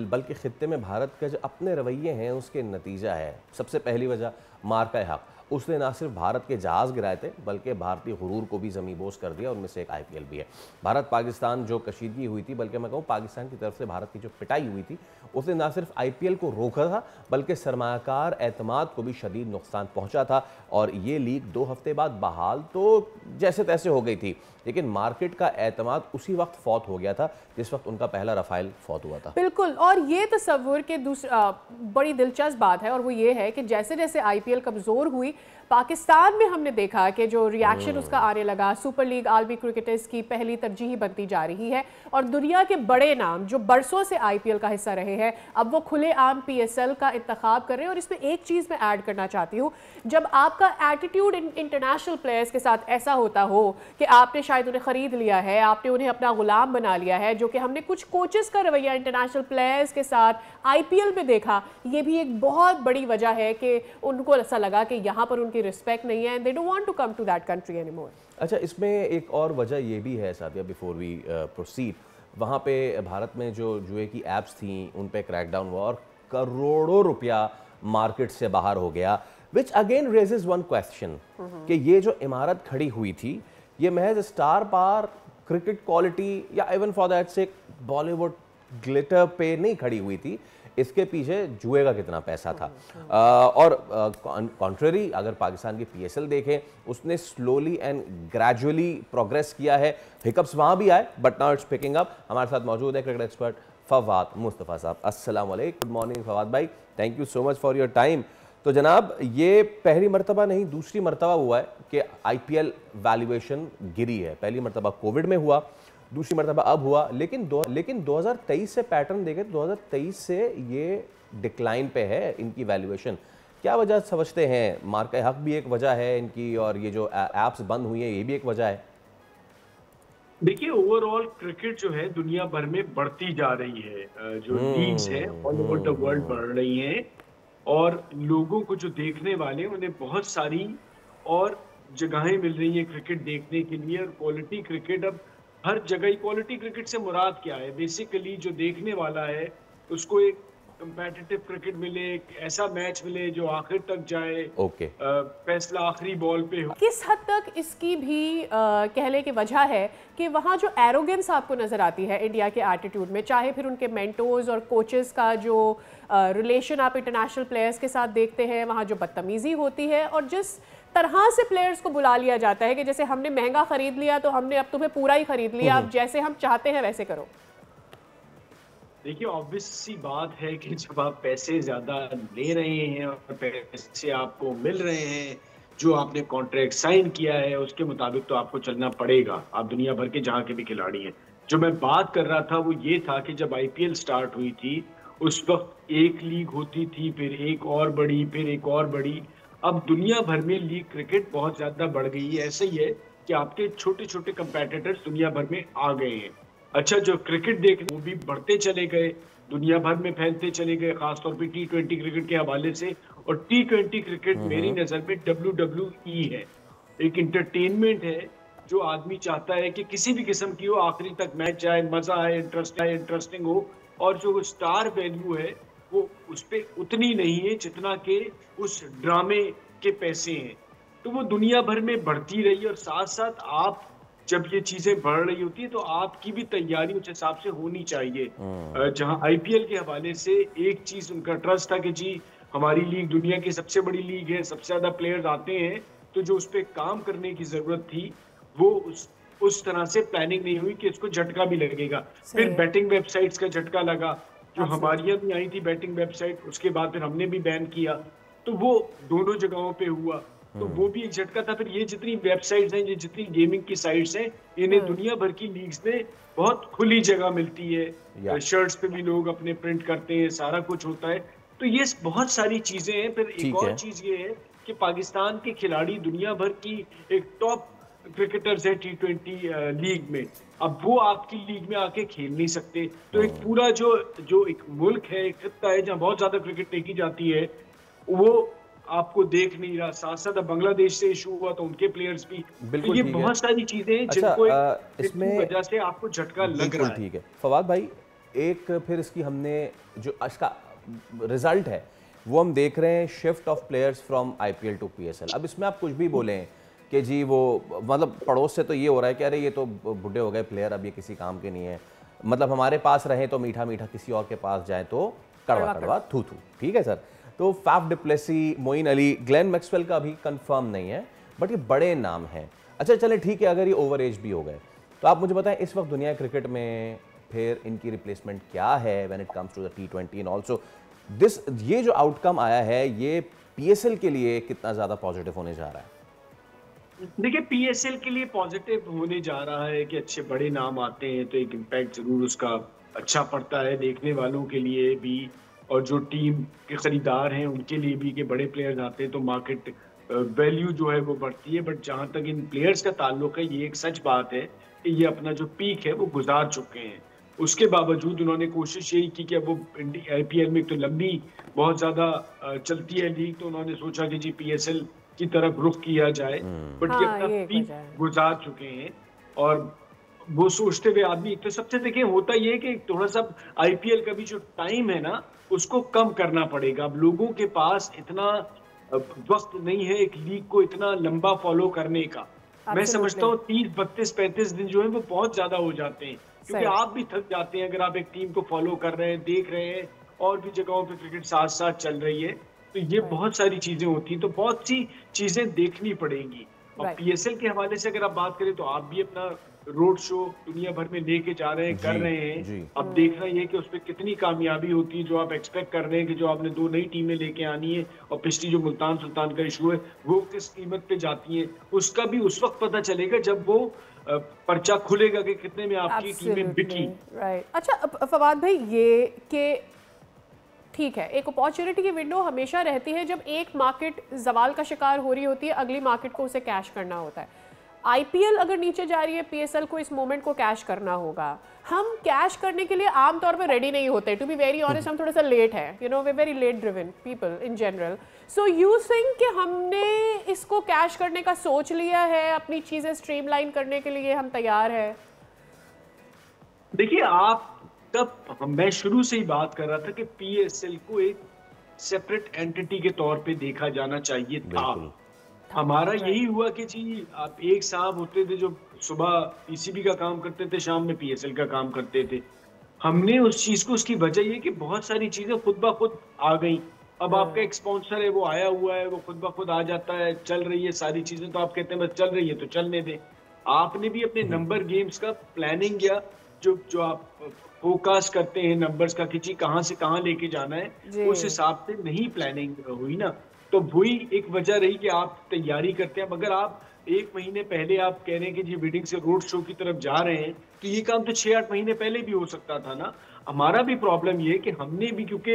बल्कि खित्ते में भारत का जो अपने रवैये हैं उसके नतीजा है। सबसे पहली वजह मार्का हक, उसने ना सिर्फ भारत के जहाज़ गिराए थे बल्कि भारतीय गुरूर को भी ज़मींबोस कर दिया। उनमें से एक IPL भी है। भारत पाकिस्तान जो कशीदगी हुई थी, बल्कि मैं कहूँ पाकिस्तान की तरफ से भारत की जो पिटाई हुई थी, उसने ना सिर्फ IPL को रोका था बल्कि सरमायाकार एतमाद को भी शदीद नुकसान पहुँचा था। और ये लीग 2 हफ्ते बाद बहाल तो जैसे तैसे हो गई थी, लेकिन मार्केट का एतमाद उसी वक्त फौत हो गया था जिस वक्त उनका पहला रफाइल फौत हुआ था। बिल्कुल। और ये तस्वुर के दूसरा बड़ी दिलचस्प बात है और वो ये है कि जैसे जैसे IPL कमज़ोर हुई, पाकिस्तान में हमने देखा कि जो रिएक्शन उसका आने लगा, सुपर लीग आलमी क्रिकेटर्स की पहली तरजीह बनती जा रही है और दुनिया के बड़े नाम जो बरसों से IPL का हिस्सा रहे हैं अब वो खुलेआम PSL का इंतखाब कर रहे हैं। और इसमें एक चीज़ मैं ऐड करना चाहती हूँ, जब आपका एटीट्यूड इंटरनेशनल प्लेयर्स के साथ ऐसा होता हो कि आपने शायद उन्हें ख़रीद लिया है, आपने उन्हें अपना गुलाम बना लिया है, जो कि हमने कुछ कोचेस का रवैया इंटरनेशनल प्लेयर्स के साथ IPL में देखा, ये भी एक बहुत बड़ी वजह है कि उनको ऐसा लगा कि यहाँ पर उनकी रिस्पेक्ट नहीं है, they don't want to come to that country anymore। अच्छा, इसमें एक और वजह ये भी है सादिया, बिफोर वी प्रोसीड, वहाँ पे भारत में जो जुए की ऐप्स थी उन पे क्रैकडाउन हुआ और करोड़ों रुपया मार्केट से बाहर हो गया, which again raises one question कि ये जो इमारत खड़ी हुई थी ये महज स्टार पार क्रिकेट क्वालिटी या इवन फॉर दैट से बॉलीवुड ग्लिटर पे नहीं खड़ी हुई थी, इसके पीछे जुए का कितना पैसा था। और कॉन्ट्ररी अगर पाकिस्तान की PSL देखें, उसने स्लोली एंड ग्रेजुअली प्रोग्रेस किया है। हिकअप्स वहाँ भी आए but now it's picking up. हमारे साथ मौजूद है क्रिकेट एक्सपर्ट फवाद मुस्तफ़ा साहब। अस्सलाम वालेकुम, गुड मॉर्निंग फवाद भाई, thank you so much for your time. तो जनाब, ये पहली मरतबा नहीं दूसरी मरतबा हुआ है कि IPL वैल्यूएशन गिरी है। पहली मरतबा कोविड में हुआ, दूसरी मरतबा अब हुआ, लेकिन 2023 से पैटर्न देखें तो 2023 से ये डिक्लाइन पे है इनकी वैल्यूएशन। क्या वजह समझते हैं? मार्का हक भी एक वजह है इनकी, और ये जो ऐप्स बंद हुई हैं ये भी एक वजह है। देखिए, ओवरऑल क्रिकेट जो है दुनिया भर में बढ़ती जा रही है, जो लीग्स हैं ऑल ओवर द वर्ल्ड बढ़ रही हैं और लोगों को जो देखने वाले उन्हें बहुत सारी और जगहें मिल रही हैं क्रिकेट देखने के लिए। और क्वालिटी क्रिकेट अब हर जगह, क्वालिटी क्रिकेट से मुराद क्या है? बेसिकली जो देखने वाला है उसको एक कंपेटिटिव क्रिकेट मिले, एक ऐसा मैच मिले जो आखिर तक जाए, फैसला आखिरी बॉल पे हो। किस हद तक इसकी भी कहने की वजह है कि वहाँ जो एरोगेंस आपको नज़र आती है इंडिया के एटीट्यूड में, चाहे फिर उनके मेंटोर्स और कोचेस का जो रिलेशन आप इंटरनेशनल प्लेयर्स के साथ देखते हैं, वहाँ जो बदतमीज़ी होती है और जिस तरह से प्लेयर्स को बुला लिया जाता है कि जैसे हमने महंगा खरीद लिया तो हमने अब तुम्हें पूरा ही खरीद लिया, अब जैसे हम चाहते हैं वैसे करो। देखिए, ऑब्वियस सी बात है कि जब आप पैसे ज्यादा ले रहे हैं और पैसे आपको मिल रहे हैं, जो आपने कॉन्ट्रैक्ट साइन किया है उसके मुताबिक तो आपको चलना पड़ेगा। आप दुनिया भर के जहाँ के भी खिलाड़ी हैं। जो मैं बात कर रहा था वो ये था कि जब IPL स्टार्ट हुई थी उस वक्त एक लीग होती थी, फिर एक और बड़ी, फिर एक और बड़ी। अब दुनिया भर में लीग क्रिकेट बहुत ज्यादा बढ़ गई है। ऐसे ही है कि आपके छोटे छोटे कंपेटिटर्स दुनिया भर में आ गए हैं। अच्छा, जो क्रिकेट देख वो भी बढ़ते चले गए, दुनिया भर में फैलते चले गए, खासतौर पे T20 क्रिकेट के हवाले से। और T20 क्रिकेट मेरी नजर में WWE है, एक इंटरटेनमेंट है जो आदमी चाहता है कि किसी भी किस्म की हो, आखिरी तक मैच जाए, मजा आए, इंटरेस्टिंग हो, और जो स्टार वैल्यू है वो उस पे उतनी नहीं है जितना के उस ड्रामे के पैसे हैं। तो वो दुनिया भर में बढ़ती रही, और साथ साथ आप जब ये चीजें बढ़ रही होती है तो आपकी भी तैयारी उस हिसाब से होनी चाहिए। जहां आईपीएल के हवाले से एक चीज उनका ट्रस्ट था कि जी हमारी लीग दुनिया की सबसे बड़ी लीग है, सबसे ज्यादा प्लेयर्स आते हैं, तो जो उस पर काम करने की जरूरत थी वो उस तरह से प्लानिंग नहीं हुई कि इसको झटका भी लगेगा। फिर बैटिंग वेबसाइट्स का झटका लगा, जो हमारी यहाँ भी आई थी बैटिंग वेबसाइट, उसके बाद फिर हमने भी बैन किया, तो वो दोनों जगहों पे हुआ, तो वो भी एक झटका था। फिर ये जितनी वेबसाइट्स हैं, ये जितनी गेमिंग की साइट्स हैं, इन्हें दुनिया भर की लीग्स में बहुत खुली जगह मिलती है, शर्ट्स पे भी लोग अपने प्रिंट करते हैं, सारा कुछ होता है, तो ये बहुत सारी चीजें हैं। फिर एक और चीज ये है कि पाकिस्तान के खिलाड़ी दुनिया भर की एक टॉप क्रिकेटर्स है T20 लीग में, अब वो आपकी लीग में आके खेल नहीं सकते, तो एक पूरा जो एक मुल्क है, एक खित्ता है जहाँ बहुत ज्यादा क्रिकेट देखी जाती है, वो आपको देख नहीं रहा। साथ साथ अब बांग्लादेश से इशू हुआ तो उनके प्लेयर्स भी, तो ये बहुत सारी चीजें हैं जिनको इसमें वजह से आपको झटका लग रहा है। ठीक है फवाद भाई, एक फिर इसकी हमने जो इसका रिजल्ट है वो हम देख रहे हैं, shift of players from IPL to PSL. अब इसमें आप कुछ भी बोलें कि जी वो मतलब पड़ोस से तो ये हो रहा है कि अरे ये तो बुढ़े हो गए प्लेयर, अब ये किसी काम के नहीं है, मतलब हमारे पास रहें तो मीठा मीठा, किसी और के पास जाए तो कड़वा कड़वा थू थू। ठीक है सर, तो Faf du Plessis, Moeen Ali, Glenn Maxwell का अभी कंफर्म नहीं है, बट ये बड़े नाम हैं। अच्छा चले ठीक है, अगर ये ओवर एज भी हो गए तो आप मुझे बताएं इस वक्त दुनिया क्रिकेट में फिर इनकी रिप्लेसमेंट क्या है when it comes to the T20 and also this, ये जो आउटकम आया है ये पीएसएल के लिए कितना ज्यादा पॉजिटिव होने जा रहा है? देखिए पीएसएल के लिए पॉजिटिव होने जा रहा है कि अच्छे बड़े नाम आते हैं तो एक इम्पैक्ट जरूर उसका अच्छा पड़ता है देखने वालों के लिए भी, और जो टीम के खरीदार हैं उनके लिए भी कि बड़े प्लेयर्स आते हैं तो मार्केट वैल्यू जो है वो बढ़ती है। बट जहां तक इन प्लेयर्स का ताल्लुक है, ये एक सच बात है कि ये अपना जो पीक है वो गुजार चुके हैं। उसके बावजूद उन्होंने कोशिश यही की कि अब वो आईपीएल में तो लंबी बहुत ज्यादा चलती है लीग, तो उन्होंने सोचा कि जी पीएसएल की तरफ रुख किया जाए, बट ये अपना पीक गुजार चुके हैं। और वो सोचते हुए आदमी, एक तो सबसे देखिए होता ये है कि थोड़ा सा आईपीएल का भी जो टाइम है ना उसको कम करना पड़ेगा। अब लोगों के पास इतना वक्त नहीं है एक लीग को इतना लंबा फॉलो करने का। मैं समझता हूँ 30, 32, 35 दिन जो है वो बहुत ज्यादा हो जाते हैं, क्योंकि आप भी थक जाते हैं अगर आप एक टीम को फॉलो कर रहे हैं, देख रहे हैं, और भी जगहों पे क्रिकेट साथ साथ चल रही है, तो ये बहुत सारी चीजें होती हैं, तो बहुत सी चीजें देखनी पड़ेंगी। और पीएसएल के हवाले से अगर आप बात करें तो आप भी अपना रोड शो दुनिया भर में लेके जा रहे हैं, कर रहे हैं। अब देखना ये कि उसमें कितनी कामयाबी होती है, जो आप एक्सपेक्ट कर रहे हैं कि जो आपने 2 नई टीमें लेके आनी है और पिछली जो मुल्तान सुल्तान का इशू है वो किस कीमत पे जाती है, उसका भी उस वक्त पता चलेगा जब वो पर्चा खुलेगा कि कितने में आपकी टीमें बिकी। राइट। अच्छा फवाद भाई, ये कि ठीक है एक अपॉर्चुनिटी की विंडो हमेशा रहती है, जब एक मार्केट जवाल का शिकार हो रही होती है अगली मार्केट को उसे कैश करना होता है। आईपीएल अगर नीचे जा रही है, पीएसएल को इस मोमेंट को कैश करना होगा। हम कैश करने के लिए आमतौर पर रेडी नहीं होते, टू बी वेरी ऑनेस्ट, हम थोड़ा सा लेट है, you know they very late driven people in general. So you think कि हमने इसको कैश करने का सोच लिया है, अपनी चीजें स्ट्रीमलाइन करने के लिए हम तैयार है? देखिए आप तब मैं शुरू से ही बात कर रहा था कि पीएसएल को एक सेपरेट एंटिटी के तौर पे देखा जाना चाहिए था। हमारा यही हुआ कि जी आप एक साहब होते थे जो सुबह पीसीबी का काम करते थे, शाम में पीएसएल का काम करते थे। हमने उस चीज को, उसकी वजह ये कि बहुत सारी चीजें खुद ब खुद आ गई। अब आपका एक स्पॉन्सर है वो आया हुआ है, वो खुद ब खुद आ जाता है, चल रही है सारी चीजें, तो आप कहते हैं बस चल रही है तो चलने दें। आपने भी अपने नंबर गेम्स का प्लानिंग या जो आप फोकास्ट करते हैं नंबर्स का कि जी कहाँ से कहाँ लेके जाना है, उस हिसाब से नहीं प्लानिंग हुई ना, तो वही एक वजह रही कि आप तैयारी करते हैं। अगर आप 1 महीने पहले आप कह रहे हैं कि जी बिडिंग से रोड शो की तरफ जा रहे हैं, तो ये काम तो 6-8 महीने पहले भी हो सकता था ना। हमारा भी प्रॉब्लम ये है कि हमने भी, क्योंकि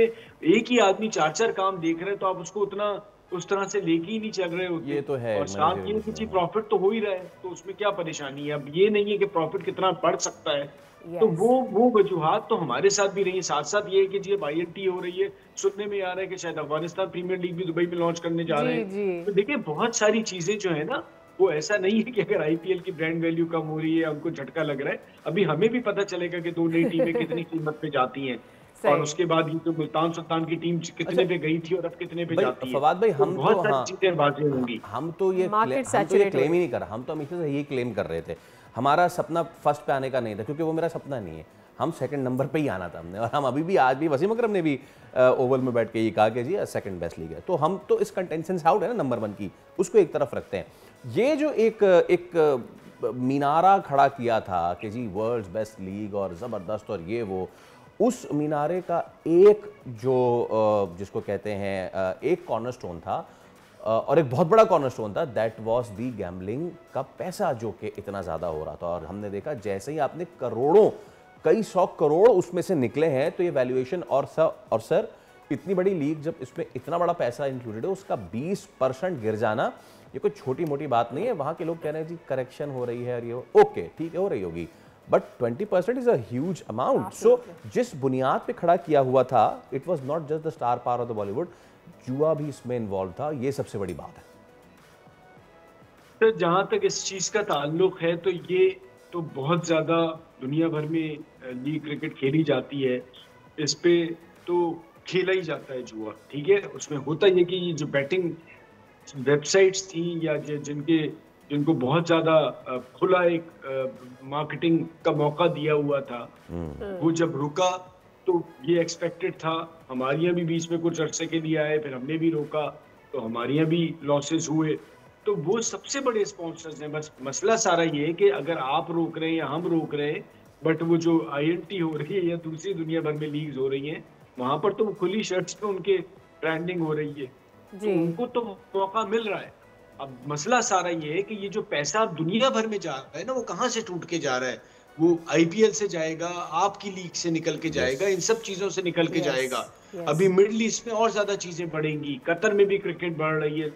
एक ही आदमी 4-4 काम देख रहे हैं, तो आप उसको उतना उस तरह से लेके ही नहीं चल रहे होते। ये तो है, और साथ ये कि जी प्रॉफिट तो हो ही रहा है, तो उसमें क्या परेशानी है। अब ये नहीं है कि प्रॉफिट कितना बढ़ सकता है, तो वो वजूहात तो हमारे साथ भी रही है। साथ साथ ये है कि जी अब INT हो रही है, सुनने में आ रहा है कि शायद अफगानिस्तान प्रीमियर लीग भी दुबई में लॉन्च करने जा रहे हैं। तो देखिए बहुत सारी चीजें जो है ना वो ऐसा नहीं है कि अगर आईपीएल की ब्रांड वैल्यू कम हो रही है हमको झटका लग रहा है, अभी हमें भी पता चलेगा कि 2 नई टीमें कितनी कीमत पे जाती हैं और उसके बाद ये तो मुल्तान सुल्तान की टीम कितने पे गई थी और अब कितने पे जाती है। फवाद भाई, हम बहुत तो सारी हाँ, चीजें वाज़ेह होंगी। हम तो ये क्लेम ही नहीं कर रहा, हम तो हमेशा से यही क्लेम कर रहे थे। हमारा सपना फर्स्ट पे आने का नहीं था, क्योंकि वो मेरा सपना नहीं है। हम सेकंड नंबर पे ही आना था हमने, और हम अभी भी, आज भी वसीम अकरम ने भी ओवल में बैठ के ये कहा कि जी सेकंड बेस्ट लीग है। तो हम तो इस कंटेंशन से आउट है ना नंबर 1 की, उसको एक तरफ रखते हैं। ये जो एक मीनारा खड़ा किया था कि जी वर्ल्ड्स बेस्ट लीग और ज़बरदस्त और ये वो, उस मीनारे का एक जो जिसको कहते हैं एक कॉर्नरस्टोन था, और एक बहुत बड़ा कॉर्नरस्टोन था, दैट वाज दी गैम्बलिंग का पैसा जो कि इतना ज़्यादा हो रहा था। और हमने देखा जैसे ही आपने करोड़ों, कई 100 करोड़ उसमें से निकले हैं, तो ये वैल्यूएशन और सर इतनी बड़ी लीग जब इसमें इतना बड़ा पैसा इंक्लूडेड है, उसका 20% गिर जाना ये कोई छोटी मोटी बात नहीं है। वहाँ के लोग कह रहे हैं जी करेक्शन हो रही है और ये ओके ठीक है हो रही होगी, but 20% is a huge amount. So जिस बुनियाद पे खड़ा किया हुआ था, it was not just the star power of the Bollywood, जुआ भी इसमें इन्वॉल्व था। ये सबसे बड़ी बात है। तो जहां तक इस चीज का ताल्लुक है, तो ये तो बहुत ज्यादा दुनिया भर में लीग क्रिकेट खेली जाती है, इस पे तो खेला ही जाता है जुआ, ठीक है। उसमें होता ये कि ये जो बैटिंग वेबसाइट्स थी या जिनको बहुत ज्यादा खुला एक मार्केटिंग का मौका दिया हुआ था, वो जब रुका तो ये एक्सपेक्टेड था। हमारे यहाँ भी बीच में कुछ अरसे के लिए आए, फिर हमने भी रोका, तो हमारे यहाँ भी लॉसेस हुए। तो वो सबसे बड़े स्पॉन्सर्स हैं। बस मसला सारा ये है कि अगर आप रोक रहे हैं या हम रोक रहे हैं, बट वो जो INT हो रही है या दूसरी दुनिया भर में लीग्स हो रही हैं, वहां पर तो वो खुली शर्ट्स पे उनके ब्रांडिंग हो रही है, तो उनको तो मौका मिल रहा है। अब मसला सारा ये है कि ये जो पैसा दुनिया भर में जा रहा है ना, वो कहाँ से टूट के जा रहा है? वो IPL से जाएगा, आपकी लीग से निकल के जाएगा, इन सब चीजों से निकल के जाएगा। अभी मिडिल ईस्ट में और ज्यादा चीजें बढ़ेंगी, कतर में भी क्रिकेट बढ़ रही है।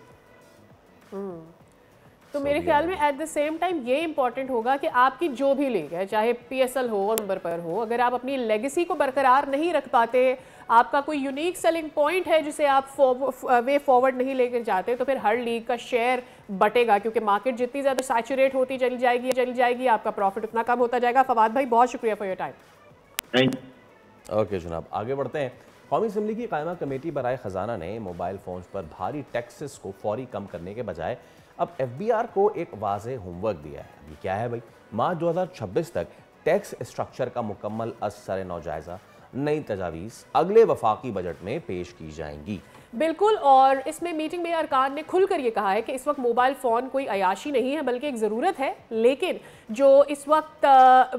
तो मेरे ख्याल में एट द सेम टाइम ये इंपॉर्टेंट होगा कि आपकी जो भी लीग है, चाहे PSL हो और नंबर पर हो, अगर आप अपनी लेगेसी को बरकरार नहीं रख पाते, आपका कोई यूनिक सेलिंग पॉइंट है जिसे आप वे फॉरवर्ड नहीं लेकर जाते, तो फिर हर लीग का शेयर बटेगा, क्योंकि मार्केट जितनी ज़्यादा सैचुरेट होती चली जाएगी, आपका प्रॉफिट उतना कम होता जाएगा। फवाद भाई, बहुत शुक्रिया फॉर योर टाइम। ओके जनाब, आगे बढ़ते हैं। कौमी असम्बली की कायमा कमेटी बराए ख़जाना ने मोबाइल फ़ोन्स पर भारी टैक्सेस को फौरी कम करने के बजाय अब FBR को एक वाज़ेह होमवर्क दिया है। ये क्या है भाई? मार्च 2026 तक टैक्स स्ट्रक्चर का मुकम्मल असर नौ जायज़ा, नई तजावीज़ अगले वफाकी बजट में पेश की जाएंगी। बिल्कुल, और इसमें मीटिंग में अरकान ने खुलकर ये कहा है कि इस वक्त मोबाइल फ़ोन कोई अयाशी नहीं है बल्कि एक ज़रूरत है, लेकिन जो इस वक्त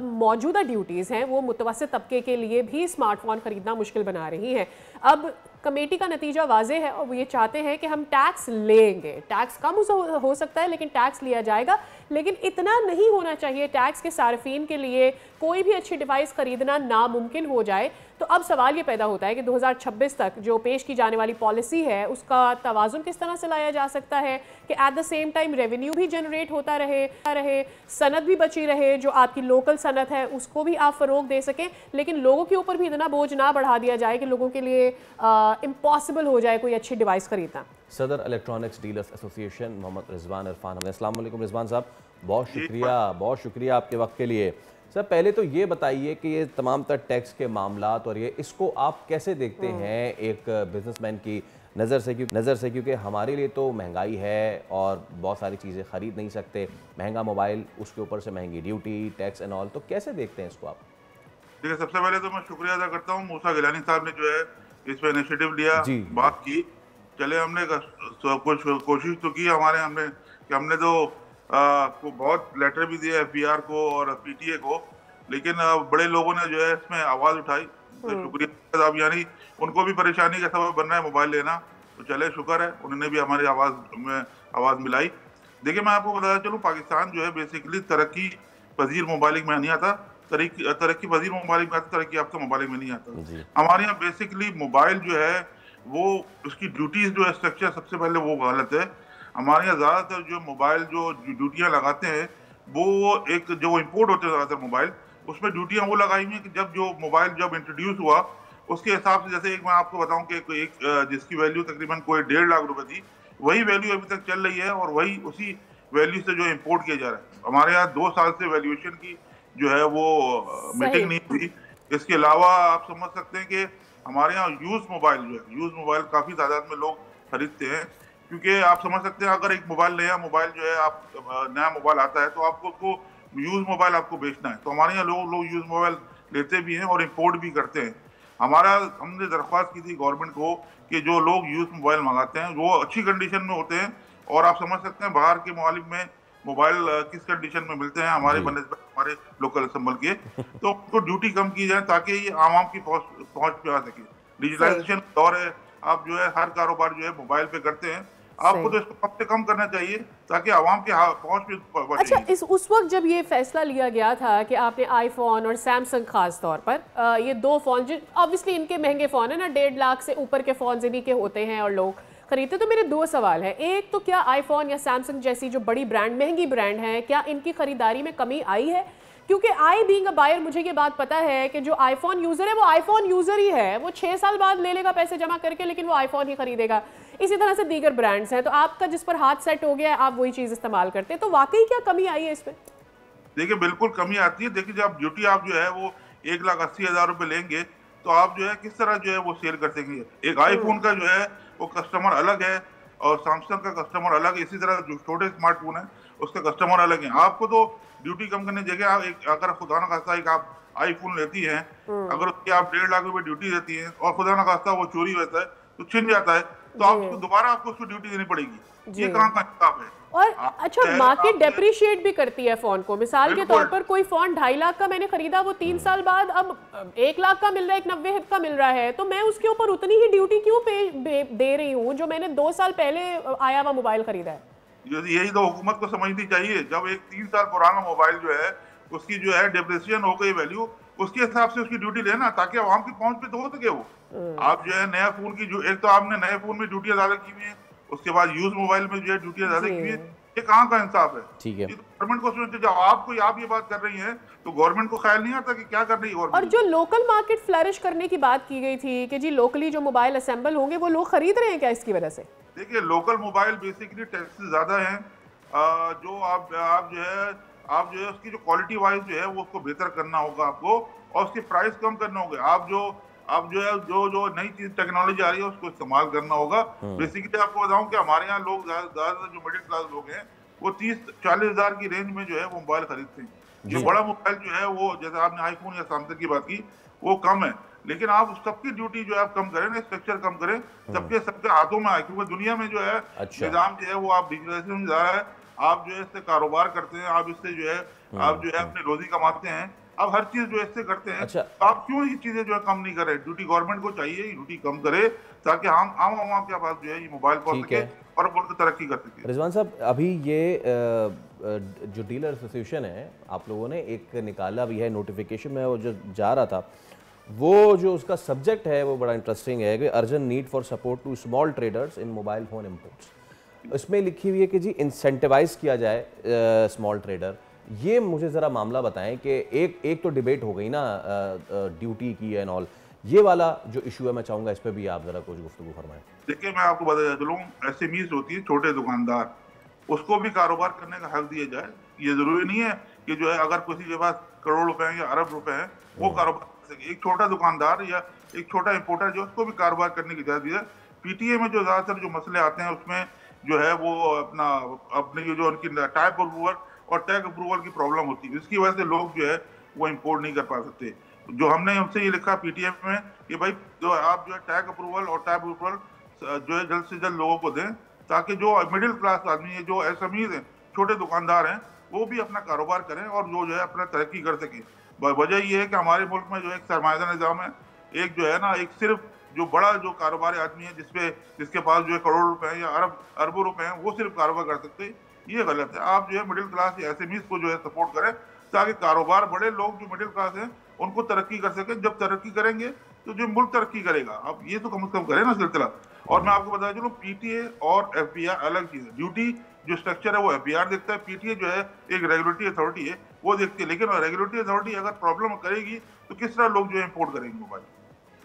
मौजूदा ड्यूटीज़ हैं वो मुतवस्सित तबके के लिए भी स्मार्टफोन ख़रीदना मुश्किल बना रही हैं। अब कमेटी का नतीजा वाज़े है और वो ये चाहते हैं कि हम टैक्स लेंगे, टैक्स कम हो सकता है लेकिन टैक्स लिया जाएगा, लेकिन इतना नहीं होना चाहिए टैक्स के सार्फिन के लिए कोई भी अच्छी डिवाइस ख़रीदना नामुमकिन हो जाए। तो अब सवाल ये पैदा होता है कि 2026 तक जो पेश की जाने वाली पॉलिसी है उसका तवाज़ुन किस तरह से लाया जा सकता है कि at the same time revenue भी जनरेट होता रहे, सनत भी बची रहे, जो आपकी लोकल सनत है उसको भी आप फ़रोग दे सकें, लेकिन लोगों के ऊपर भी इतना बोझ ना बढ़ा दिया जाए कि लोगों के लिए इम्पॉसिबल हो जाए कोई अच्छी डिवाइस खरीदना। Saddar electronics dealers association Mohammad Rizwan Irfan, अस्सलाम वालेकुम रिजवान साहब, बहुत शुक्रिया आपके वक्त के लिए। सर पहले तो ये बताइए कि ये तमाम तर टैक्स के मामलात और ये इसको आप कैसे देखते हैं एक बिजनेसमैन की नज़र से, क्योंकि हमारे लिए तो महंगाई है और बहुत सारी चीज़ें ख़रीद नहीं सकते, महंगा मोबाइल, उसके ऊपर से महंगी ड्यूटी, टैक्स एंड ऑल, तो कैसे देखते हैं इसको आप? देखिए, सबसे पहले तो मैं शुक्रिया अदा करता हूँ मूसा गिलानी साहब ने जो है इस पर इनिशिएटिव लिया, बात की। चले हमने कुछ कोशिश तो की, हमने तो को बहुत लेटर भी दिया FBR को और PTA को, लेकिन बड़े लोगों ने जो है इसमें आवाज उठाई, तो शुक्रिया साहब, यानी उनको भी परेशानी का सबब बन रहा है मोबाइल लेना, तो चले शुक्र है उन्होंने भी हमारी आवाज मिलाई। देखिए, मैं आपको बताया चलूँ, पाकिस्तान जो है बेसिकली तरक्की पजीर ममालिक में नहीं आता, तरक्की पजीर ममालिक में आता, तरक्की याफ्ता ममालिक में नहीं आता। हमारे यहाँ बेसिकली मोबाइल जो है वो उसकी ड्यूटीज जो है स्ट्रक्चर सबसे पहले वो गलत है। हमारे यहाँ ज़्यादातर जो मोबाइल जो ड्यूटियाँ लगाते हैं वो एक जो इम्पोर्ट होते हैं ज़्यादातर मोबाइल, उसमें ड्यूटियाँ वो लगाई हुई हैं कि जब जो मोबाइल जब इंट्रोड्यूस हुआ उसके हिसाब से, जैसे एक मैं आपको बताऊं कि एक जिसकी वैल्यू तकरीबन कोई 1.5 लाख रुपए थी, वही वैल्यू अभी तक चल रही है और वही उसी वैल्यू से जो इम्पोर्ट किया जा रहा है। हमारे यहाँ 2 साल से वैल्यूएशन की जो है वो मीटिंग नहीं हुई। इसके अलावा आप समझ सकते हैं कि हमारे यहाँ यूज मोबाइल काफी तादाद में लोग खरीदते हैं, क्योंकि आप समझ सकते हैं अगर एक नया मोबाइल जो है आप नया मोबाइल आता है तो आपको उसको यूज मोबाइल आपको बेचना है, तो हमारे यहाँ लोग यूज मोबाइल लेते भी हैं और इम्पोर्ट भी करते हैं। हमने दरख्वास्त की थी गवर्नमेंट को कि जो लोग यूज मोबाइल मंगाते हैं वो अच्छी कंडीशन में होते हैं, और आप समझ सकते हैं बाहर के मुमालिक में मोबाइल किस कंडीशन में मिलते हैं हमारे लोकल संभल के, तो उनको ड्यूटी कम की जाए ताकि ये आवाम की पहुंच पे आ सके। डिजिटलाइजेशन दौर है, आप जो है हर कारोबार जो है मोबाइल पे करते हैं, आपको तो इसको कम से कम करना चाहिए ताकि आवाम के पहुंच पे। अच्छा, उस वक्त जब ये फैसला लिया गया था कि आपने आईफोन और सैमसंग खास तौर पर ये 2 फोन, जो ऑब्वियसली इनके महंगे फ़ोन है ना, 1.5 लाख से ऊपर के फ़ोन जिन्हीं के होते हैं और लोग खरीदते, तो मेरे 2 सवाल हैं। एक तो क्या आईफोन या सैमसंग जैसी जो बड़ी महंगी ब्रांड है, क्या इनकी खरीदारी में कमी आई है? क्योंकि आई बीइंग अ बायर मुझे ये बात पता है कि जो आईफोन यूज़र है वो आईफोन यूज़र ही है, वो 6 साल बाद ले लेगा पैसे जमा करके, लेकिन वो आईफोन ही खरीदेगा। इसी तरह से दीगर ब्रांड्स हैं, तो आपका जिस पर हाथ सेट हो गया है आप वही चीज़ इस्तेमाल करते हैं, तो वाकई क्या कमी आई है इसमें? देखिए बिल्कुल कमी आती है। देखिए जब ड्यूटी आप जो है वो 1,80,000 रुपए लेंगे तो आप जो है किस तरह जो है वो सेल कर सकेंगे। एक आईफोन का जो है वो कस्टमर अलग है और सैमसंग का कस्टमर अलग है, इसी तरह जो छोटे स्मार्टफोन है उसका कस्टमर अलग है। आपको तो ड्यूटी कम करने की जगह अगर खुदा न खास्ता एक आप आईफोन लेती हैं, अगर उसकी आप 1.5 लाख रुपए ड्यूटी देती हैं और खुदा न खास्ता वो चोरी होता है तो छिन जाता है, तो आपको दोबारा उसको ड्यूटी देनी पड़ेगी। ये कहाँ का हिसाब है? और अच्छा, मार्केट डेप्रिशिएट भी करती है फोन को। मिसाल के तौर पर कोई फोन 2.5 लाख का मैंने खरीदा, वो 3 साल बाद अब 1 लाख का मिल रहा है, 90 का मिल रहा है, तो मैं उसके ऊपर उतनी ही ड्यूटी क्यों दे रही हूँ जो मैंने 2 साल पहले आया हुआ मोबाइल खरीदा है? यही तो हुकूमत को समझनी चाहिए। जब एक 3 साल पुराना मोबाइल जो है उसकी जो है डेप्रिसिएशन हो गई वैल्यू, उसके हिसाब से उसकी ड्यूटी लेना ताकि आवाम की पहुंच पे तो हो सके वो। आप जो है नया फोन की जो एक तो आपने नए फोन में ड्यूटी ज्यादा की हुई है, उसके बाद यूज मोबाइल में जो है ड्यूटी ज्यादा की हुई है, ये कहाँ का इंसाफ है? ठीक है, गवर्नमेंट को सोचते, जब आप ये बात कर रही हैं तो गवर्नमेंट को ख्याल नहीं आता कि क्या कर रही है गवर्नमेंट। और जो लोकल मार्केट फ्लरिश करने की बात की गई थी कि जी लोकली जो मोबाइल असेंबल होंगे वो लोग खरीद रहे हैं क्या इसकी वजह से? देखिए लोकल मोबाइल बेसिकली टैक्सेस ज्यादा हैं, जो आप जो है उसकी जो क्वालिटी वाइज जो है वो उसको बेहतर करना होगा आपको, और उसके प्राइस कम करना होगा। आप जो है जो नई चीज टेक्नोलॉजी आ रही है उसको इस्तेमाल करना होगा। बेसिकली आपको बताऊं कि हमारे यहाँ लोग ज्यादातर जो मिडिल क्लास लोग हैं वो 30-40 हजार की रेंज में जो है वो मोबाइल खरीदते हैं। जो बड़ा मोबाइल जो है वो जैसे आपने आईफोन या सैमसंग की बात की वो कम है, लेकिन आप सबकी ड्यूटी जो है आप कम करें ना, स्ट्रक्चर कम करें, सबके हाथों में आए, क्योंकि दुनिया में जो है निजाम जो है वो आप डिजिटलाइजेशन जा रहा है, आप जो है इससे कारोबार करते हैं, आप इससे जो है आप जो है अपनी रोजी कमाते हैं, आप हर चीज जो है इससे करते हैं। तो आप क्यों ये चीजें जो है कम नहीं कर रहे? ड्यूटी गवर्नमेंट को चाहिए ड्यूटी कम करे ताकि हम आम के पास जो है ये मोबाइल पहुंच सके और मुल्क तरक्की कर सके। रिजवान साहब, अभी ये जो डीलर एसोसिएशन है आप लोगों ने एक निकाला भी है नोटिफिकेशन में, वो जो जा रहा था वो जो उसका सब्जेक्ट है वो बड़ा इंटरेस्टिंग है कि urgent need for support to small traders in mobile phone imports. इसमें लिखी हुई है कि जी इंसेंटिवाइज किया जाए स्मॉल ट्रेडर। ये मुझे ज़रा मामला बताएं कि एक तो डिबेट हो गई ना ड्यूटी की एंड ऑल, ये वाला जो इशू है मैं चाहूँगा इस पर भी आप ज़रा कुछ गुफ्तगू फरमाएं। देखिए मैं आपको बताया चलूँ, एसएमईज होती है छोटे दुकानदार, उसको भी कारोबार करने का हक दिया जाए। ये जरूरी नहीं है कि जो है अगर किसी के पास करोड़ रुपए हैं या अरब रुपए हैं वो कारोबार कर सके। एक छोटा दुकानदार या एक छोटा इंपोर्टर जो उसको भी कारोबार करने की इजाजत दी जाए। पीटीए में जो ज्यादातर जो मसले आते हैं उसमें जो है वो अपने जो उनकी टाइप अप्रूवल और टैग अप्रूवल की प्रॉब्लम होती है, इसकी वजह से लोग जो है वो इम्पोर्ट नहीं कर पा सकते। जो हमने उनसे ये लिखा पीटीएम में कि भाई जो आप जो है टैग अप्रूवल और टाइप अप्रूवल जो है जल्द से जल्द लोगों को दें, ताकि जो मिडिल क्लास आदमी है, जो एसएमईज हैं, छोटे दुकानदार हैं, वो भी अपना कारोबार करें और जो है अपना तरक्की कर सकें। वजह ये है कि हमारे मुल्क में जो एक सरमायादा निज़ाम है, एक जो है ना एक सिर्फ जो बड़ा जो कारोबारी आदमी है जिसके पास जो है करोड़ रुपए हैं या अरबों रुपए हैं वो सिर्फ कारोबार कर सकते हैं। ये गलत है। आप जो है मिडिल क्लास या एसएमईज को जो है सपोर्ट करें ताकि कारोबार बड़े लोग जो मिडिल क्लास हैं उनको तरक्की कर सके। जब तरक्की करेंगे तो जो मुल्क तरक्की करेगा। अब ये तो कम से कम करें ना सिलसिला। और मैं आपको बता चलूं, पीटीए और एफपीआर अलग चीज है। ड्यूटी जो स्ट्रक्चर है वो एफपीआर देखता है, पीटीए जो है एक रेगुलेटरी अथॉरिटी है वो देखती है। लेकिन रेगुलेटरी अथॉरिटी अगर प्रॉब्लम करेगी तो किस तरह लोग जो है इम्पोर्ट करेंगे मोबाइल।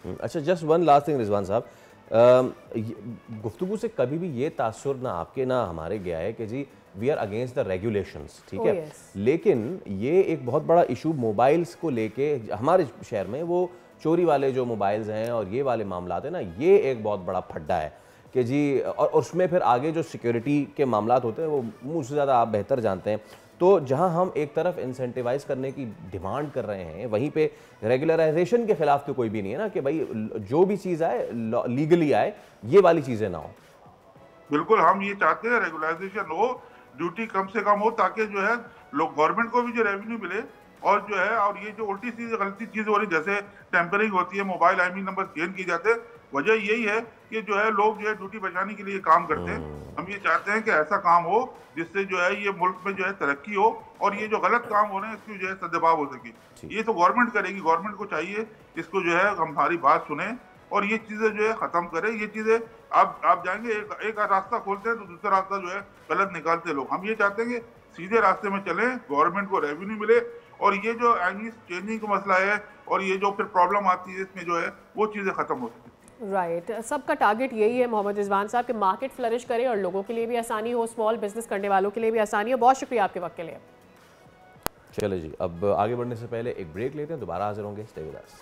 अच्छा, just one last thing Rizwan साहब, गुफ्तगू से कभी भी ये तासुर ना आपके ना हमारे गया है कि जी we are against the regulations, ठीक है। लेकिन ये एक बहुत बड़ा इशू मोबाइल्स को लेके हमारे शहर में, वो चोरी वाले जो मोबाइल्स हैं और ये वाले मामलात हैं ना, ये एक बहुत बड़ा फड्डा है कि जी, और उसमें फिर आगे जो सिक्योरिटी के मामलात होते हैं वो मुझसे ज़्यादा आप बेहतर जानते हैं। तो जहां हम एक तरफ इंसेंटिवाइज करने की डिमांड कर रहे हैं, वहीं पे रेगुलराइजेशन के खिलाफ तो कोई भी नहीं है ना, कि भाई जो भी चीज़ आए लीगली आए, ये वाली चीज़ें ना हो। बिल्कुल, हम ये चाहते हैं रेगुलराइजेशन हो, ड्यूटी कम से कम हो, ताकि जो है लोग गवर्नमेंट को भी जो रेवेन्यू मिले, और जो है और ये जो उल्टी सीधी गलती चीज हो रही, जैसे टेम्परिंग होती है, मोबाइल आईएमईआई नंबर चेंज किए जाते हैं, वजह यही है कि जो है लोग जो है ड्यूटी बचाने के लिए काम करते हैं। हम ये चाहते हैं कि ऐसा काम हो जिससे जो है ये मुल्क में जो है तरक्की हो, और ये जो गलत काम हो रहे हैं इसकी जो है सद्भाव हो सके। ये तो गवर्नमेंट करेगी, गवर्नमेंट को चाहिए इसको जो है हमारी बात सुने और ये चीजें जो है खत्म करे। ये चीजें आप जाएंगे, एक रास्ता खोलते हैं तो दूसरा रास्ता जो है गलत निकालते लोग। हम ये चाहते हैं कि सीधे रास्ते में चलें, गवर्नमेंट को रेवेन्यू मिले, और ये जो चेंजिंग का मसला है और ये जो फिर प्रॉब्लम आती है इसमें जो है वो चीज़ें खत्म हो सके। राइट, सबका टारगेट यही है मोहम्मद रिजवान साहब, कि मार्केट फ्लरिश करे और लोगों के लिए भी आसानी हो, स्मॉल बिजनेस करने वालों के लिए भी आसानी हो। बहुत शुक्रिया आपके वक्त के लिए। चलो जी, अब आगे बढ़ने से पहले एक ब्रेक लेते हैं, दोबारा हाजिर होंगे। Stay with us.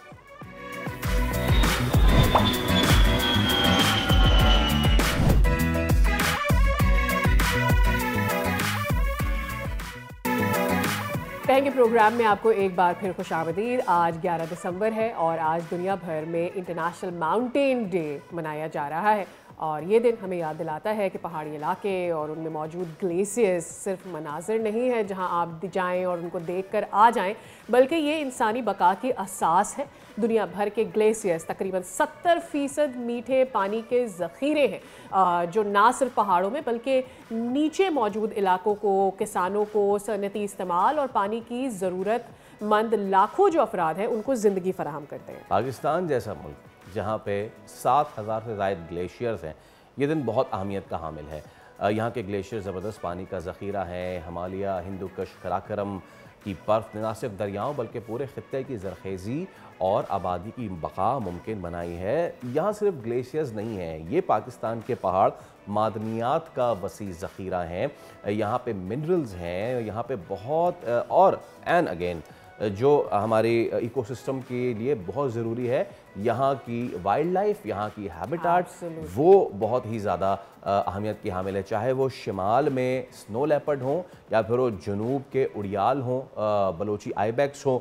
कहेंगे प्रोग्राम में आपको एक बार फिर खुशामदीद। आज 11 दिसंबर है और आज दुनिया भर में इंटरनेशनल माउंटेन डे मनाया जा रहा है, और ये दिन हमें याद दिलाता है कि पहाड़ी इलाके और उनमें मौजूद ग्लेशियर्स सिर्फ मनाजिर नहीं है जहां आप जाएं और उनको देखकर आ जाएं, बल्कि ये इंसानी बका की असास है। दुनिया भर के ग्लेशियर्स तकरीबन 70% मीठे पानी के ज़ख़ीरे हैं, जो ना सिर्फ पहाड़ों में बल्कि नीचे मौजूद इलाकों को, किसानों को सनती इस्तेमाल और पानी की ज़रूरतमंद लाखों जो अफराद हैं उनको ज़िंदगी फराहम करते हैं। पाकिस्तान जैसा मुल्क जहाँ पे 7000 से ज़ायद ग्लेशियर्स हैं, ये दिन बहुत अहमियत का हामिल है। यहाँ के ग्लेशियर ज़बरदस्त पानी का ज़ख़ीरा है। हिमालय, हिंदू कुश, कराकरम की बर्फ़ न सिर्फ दरियाओं बल्कि पूरे ख़ित्ते की ज़रख़ेज़ी और आबादी की बका मुमकिन बनाई है। यहाँ सिर्फ ग्लेशियर्स नहीं हैं, ये पाकिस्तान के पहाड़ मादनियात का वसी ज़ख़ीरा हैं। यहाँ पे मिनरल्स हैं, यहाँ पे बहुत और एंड अगेन जो हमारे इकोसिस्टम के लिए बहुत ज़रूरी है, यहाँ की वाइल्ड लाइफ, यहाँ की हैबिटाट, वो बहुत ही ज़्यादा अहमियत की हामिल है। चाहे वो शिमाल में स्नो लेपर्ड हों या फिर वो जनूब के उड़ियाल हों, बलोची आइबैक्स हों,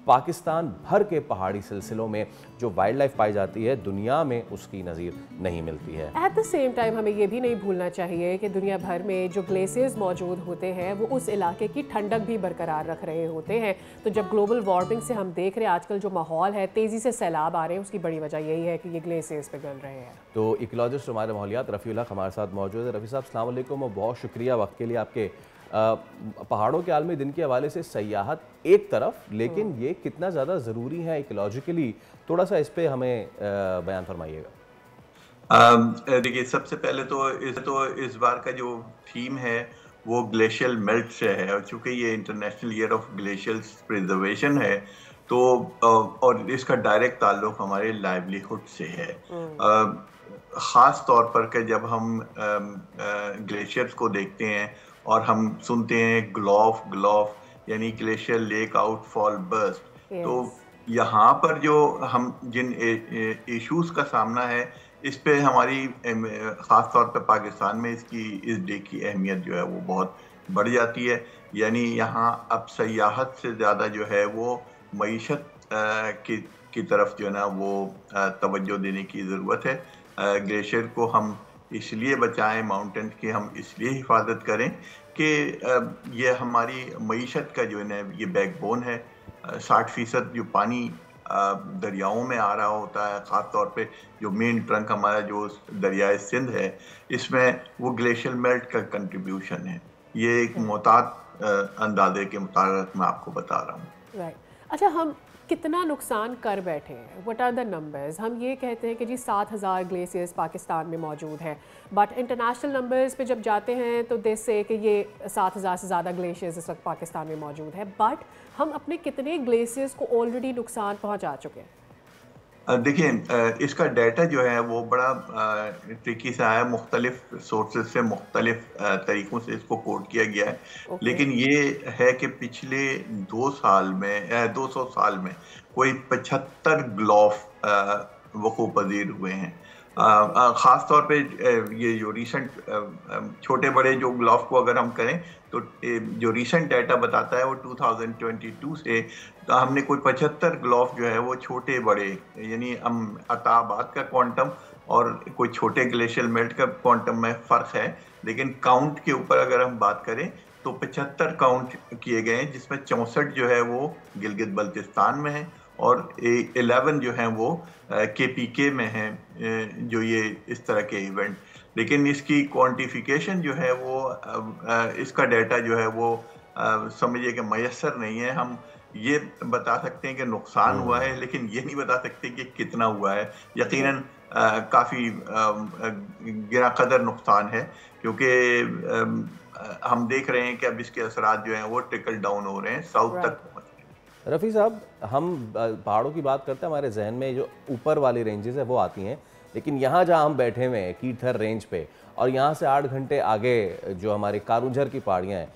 पाकिस्तान भर के पहाड़ी सिलसिलों में जो वाइल्ड लाइफ पाई जाती है दुनिया में उसकी नज़ीर नहीं मिलती है। एट द सेम टाइम हमें ये भी नहीं भूलना चाहिए कि दुनिया भर में जो ग्लेशियर्स मौजूद होते हैं वो उस इलाके की ठंडक भी बरकरार रख रहे होते हैं। तो जब ग्लोबल वार्मिंग से हम देख रहे हैं आजकल जो माहौल है, तेज़ी से सैलाब आ रहे हैं, उसकी बड़ी वजह यही है कि ये ग्लेशियर्स पिघल रहे हैं। तो इकोलॉजिस्ट हमारे माहौलियात रफ़ीउल हक हमारे साथ मौजूद है। रफ़ी साहब अस्सलाम वालेकुम और बहुत शुक्रिया वक्त के लिए आपके। पहाड़ों के आलमी दिन के हवाले से सयाहत एक तरफ, लेकिन ये कितना ज़्यादा ज़रूरी है इकोलॉजिकली, थोड़ा सा इस पे हमें बयान फरमाइएगा। देखिए, सबसे पहले तो इस बार का जो थीम है वो ग्लेशियल मेल्ट से है, और चूंकि ये international year of glacial preservation है तो और इसका डायरेक्ट ताल्लुक हमारे लाइवलीहुड से है। ख़ास तौर पर कि जब हम ग्लेशियर्स को देखते हैं और हम सुनते हैं ग्लोफ यानी ग्लेशियर लेक आउटफॉल बर्स्ट, तो यहाँ पर जो हम जिन इश्यूज का सामना है इस पे हमारी ख़ास तौर पर पाकिस्तान में इस डे की अहमियत जो है वो बहुत बढ़ जाती है। यानी यहाँ अब सयाहत से ज़्यादा जो है वो मईशत की तरफ जो है ना वो तवज्जो देने की ज़रूरत है। ग्लेशियर को हम इसलिए बचाएं, माउंटेन की हम इसलिए हिफाजत करें कि ये हमारी मईशत का जो है ना ये बैकबोन है। 60% जो पानी दरियाओं में आ रहा होता है, ख़ास तौर पे जो मेन ट्रंक हमारा जो दरियाए सिंध है, इसमें वो ग्लेशियल मेल्ट का कंट्रीब्यूशन है। ये एक मोहतात अंदाजे के मुताबिक मैं आपको बता रहा हूँ। राइट, अच्छा, हम कितना नुकसान कर बैठे हैं? What are the numbers? हम ये कहते हैं कि जी 7000 ग्लेशियर्स पाकिस्तान में मौजूद है, बट इंटरनेशनल नंबर्स पे जब जाते हैं तो देश से कि ये 7000 से ज़्यादा ग्लेशियर्स इस वक्त पाकिस्तान में मौजूद है, बट हम अपने कितने ग्लेशियर्स को ऑलरेडी नुकसान पहुंचा चुके हैं? देखिए, इसका डाटा जो है वो बड़ा ट्रिकी सा है, मुख्तलिफ सोर्सेज से मुख्तलिफ तरीक़ों से इसको कोट किया गया है। लेकिन ये है कि पिछले 200 साल में कोई 75 ग्लॉफ वक़ूअ पज़ीर हुए हैं। ख़ास तौर पे ये जो रीसेंट छोटे बड़े जो ग्लॉफ को अगर हम करें तो जो रीसेंट डाटा बताता है वो 2022 से हमने कोई 75 ग्लॉफ जो है वो छोटे बड़े, यानी हम अताबाद का क्वांटम और कोई छोटे ग्लेशियल मेल्ट का क्वांटम में फ़र्क है, लेकिन काउंट के ऊपर अगर हम बात करें तो 75 काउंट किए गए हैं, जिसमें 64 जो है वो गिलगित बल्तिस्तान में है और 11 जो हैं वो KPK में हैं, जो ये इस तरह के इवेंट। लेकिन इसकी क्वांटिफिकेशन जो है वो इसका डाटा जो है वो समझिए कि मयसर नहीं है। हम ये बता सकते हैं कि नुकसान हुआ है, लेकिन ये नहीं बता सकते कि कितना हुआ है। यकीनन काफ़ी गिरा कदर नुकसान है, क्योंकि हम देख रहे हैं कि अब इसके असरात जो हैं वो ट्रिकल डाउन हो रहे हैं साउथ तक। रफ़ी साहब, हम पहाड़ों की बात करते हैं, हमारे जहन में जो ऊपर वाली रेंजेस है वो आती हैं, लेकिन यहाँ जहाँ हम बैठे हुए हैं कीर्थर रेंज पे, और यहाँ से 8 घंटे आगे जो हमारी कारूंझर की पहाड़ियाँ हैं,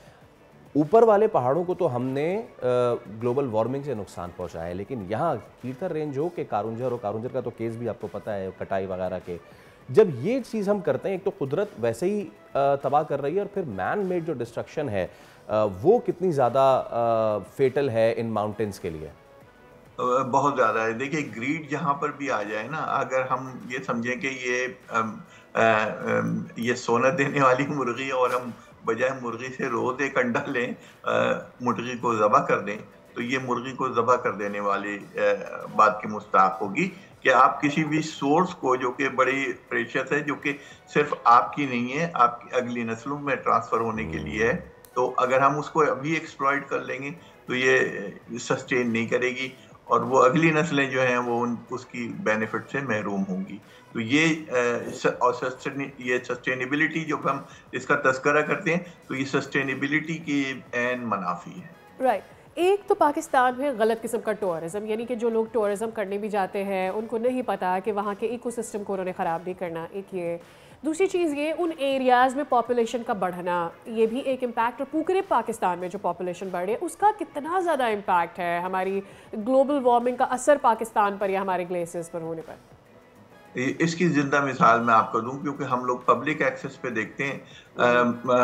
ऊपर वाले पहाड़ों को तो हमने ग्लोबल वार्मिंग से नुकसान पहुँचाया है, लेकिन यहाँ कीर्थर रेंज हो के कारूंझर, और कारूंझर का तो केस भी आपको पता है कटाई वगैरह के, जब ये चीज़ हम करते हैं, एक तो कुदरत वैसे ही तबाह कर रही है, और फिर मैन मेड जो डिस्ट्रक्शन है वो कितनी ज़्यादा फेटल है इन माउंटेन्स के लिए? बहुत ज़्यादा है। देखिए, ग्रीड जहाँ पर भी आ जाए ना, अगर हम ये समझें कि ये सोना देने वाली मुर्गी है और हम बजाय मुर्गी से रोज़ एक अंडा लें, मुर्गी को ज़बह कर दें, तो ये मुर्गी को ज़बह कर देने वाली बात की मुस्ताक होगी कि आप किसी भी सोर्स को, जो कि बड़ी प्रेशियस है, जो कि सिर्फ आपकी नहीं है, आपकी अगली नस्लों में ट्रांसफ़र होने के लिए है, तो अगर हम उसको अभी एक्सप्लॉइट कर लेंगे तो ये सस्टेन नहीं करेगी और वो अगली नस्लें जो हैं वो उसकी बेनिफिट से महरूम होंगी। तो ये सस्टेनेबिलिटी, जब हम इसका तस्करा करते हैं तो ये सस्टेनेबिलिटी की एन मनाफी है। राइट। एक तो पाकिस्तान में गलत किस्म का टूरिज़म, यानी कि जो लोग टूरिज़म करने भी जाते हैं उनको नहीं पता कि वहाँ के इकोसिस्टम को उन्होंने ख़राब नहीं करना, एक ये। दूसरी चीज़ ये, उन एरियाज़ में पॉपुलेशन का बढ़ना, ये भी एक इम्पैक्ट। और पूरे पाकिस्तान में जो पॉपुलेशन बढ़ रही है उसका कितना ज़्यादा इम्पैक्ट है हमारी ग्लोबल वार्मिंग का असर पाकिस्तान पर या हमारे ग्लेशियर्स पर होने पर? इसकी जिंदा मिसाल मैं आपको दूं, क्योंकि हम लोग पब्लिक एक्सेस पे देखते हैं।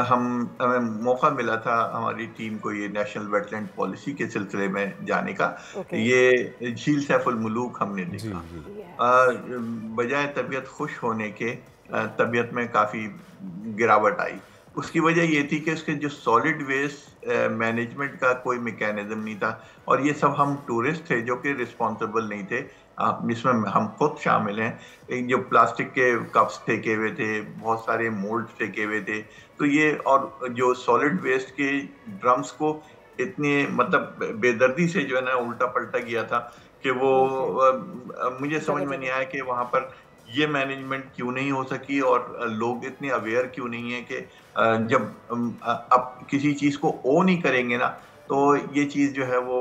हमें मौका मिला था हमारी टीम को ये नेशनल वेटलैंड पॉलिसी के सिलसिले में जाने का। ये झील सैफुल मुलूक हमने देखा। बजाय तबीयत खुश होने के तबीयत में काफ़ी गिरावट आई। उसकी वजह ये थी कि उसके जो सॉलिड वेस्ट मैनेजमेंट का कोई मैकेनिज्म नहीं था, और ये सब हम टूरिस्ट थे जो कि रिस्पॉन्सिबल नहीं थे, जिसमें हम खुद शामिल हैं। जो प्लास्टिक के कप्स फेंके हुए थे, बहुत सारे मोल्ड फेंके हुए थे, तो ये, और जो सॉलिड वेस्ट के ड्रम्स को इतने मतलब बेदर्दी से जो है ना उल्टा पलटा किया था कि वो मुझे समझ में नहीं आया कि वहाँ पर ये मैनेजमेंट क्यों नहीं हो सकी और लोग इतने अवेयर क्यों नहीं है कि जब अब किसी चीज़ को ओ नहीं करेंगे ना तो ये चीज़ जो है वो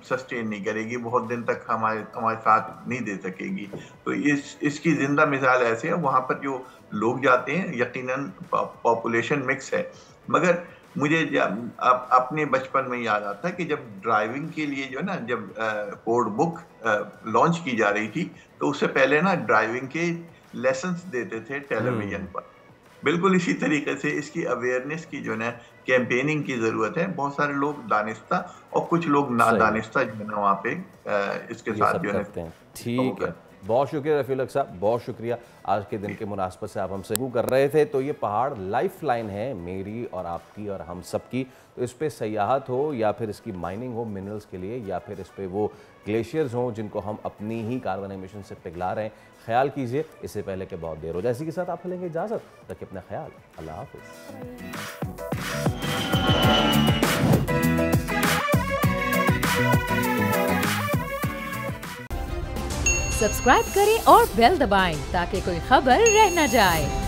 सस्टेन नहीं करेगी, बहुत दिन तक हमारे साथ नहीं दे सकेगी। तो इसकी जिंदा मिसाल ऐसे है, वहाँ पर जो लोग जाते हैं यकीनन पॉपुलेशन मिक्स है, मगर मुझे अपने बचपन में याद आता है कि जब ड्राइविंग के लिए जो है ना, जब कोड बुक लॉन्च की जा रही थी तो उससे पहले ना ड्राइविंग के लेसन्स देते थे टेलीविजन पर। बिल्कुल इसी तरीके से इसकी अवेयरनेस की जो है कैंपेनिंग की ज़रूरत है। बहुत सारे लोग दानिस्ता और कुछ लोग नादानिस्ता जो है ना वहाँ पे इसके साथ जो है। ठीक है, बहुत शुक्रिया रफ़ीउल हक साहब, बहुत शुक्रिया। आज के दिन के मुनासबत से आप हमसे गुफ्तगू कर रहे थे। तो ये पहाड़ लाइफ लाइन है मेरी और आपकी और हम सब की। तो इस पर सयाहत हो या फिर इसकी माइनिंग हो मिनरल्स के लिए, या फिर इस पर वो ग्लेशियर्स हों जिनको हम अपनी ही कार्बन एमिशन से पिघला रहे हैं, ख्याल कीजिए इससे पहले कि बहुत देर हो जाए। इसी के साथ आप लेंगे इजाज़त, रखिए अपना ख्याल। अल्लाह हाफ़िज़। सब्सक्राइब करें और बेल दबाएं ताकि कोई खबर रह न जाए।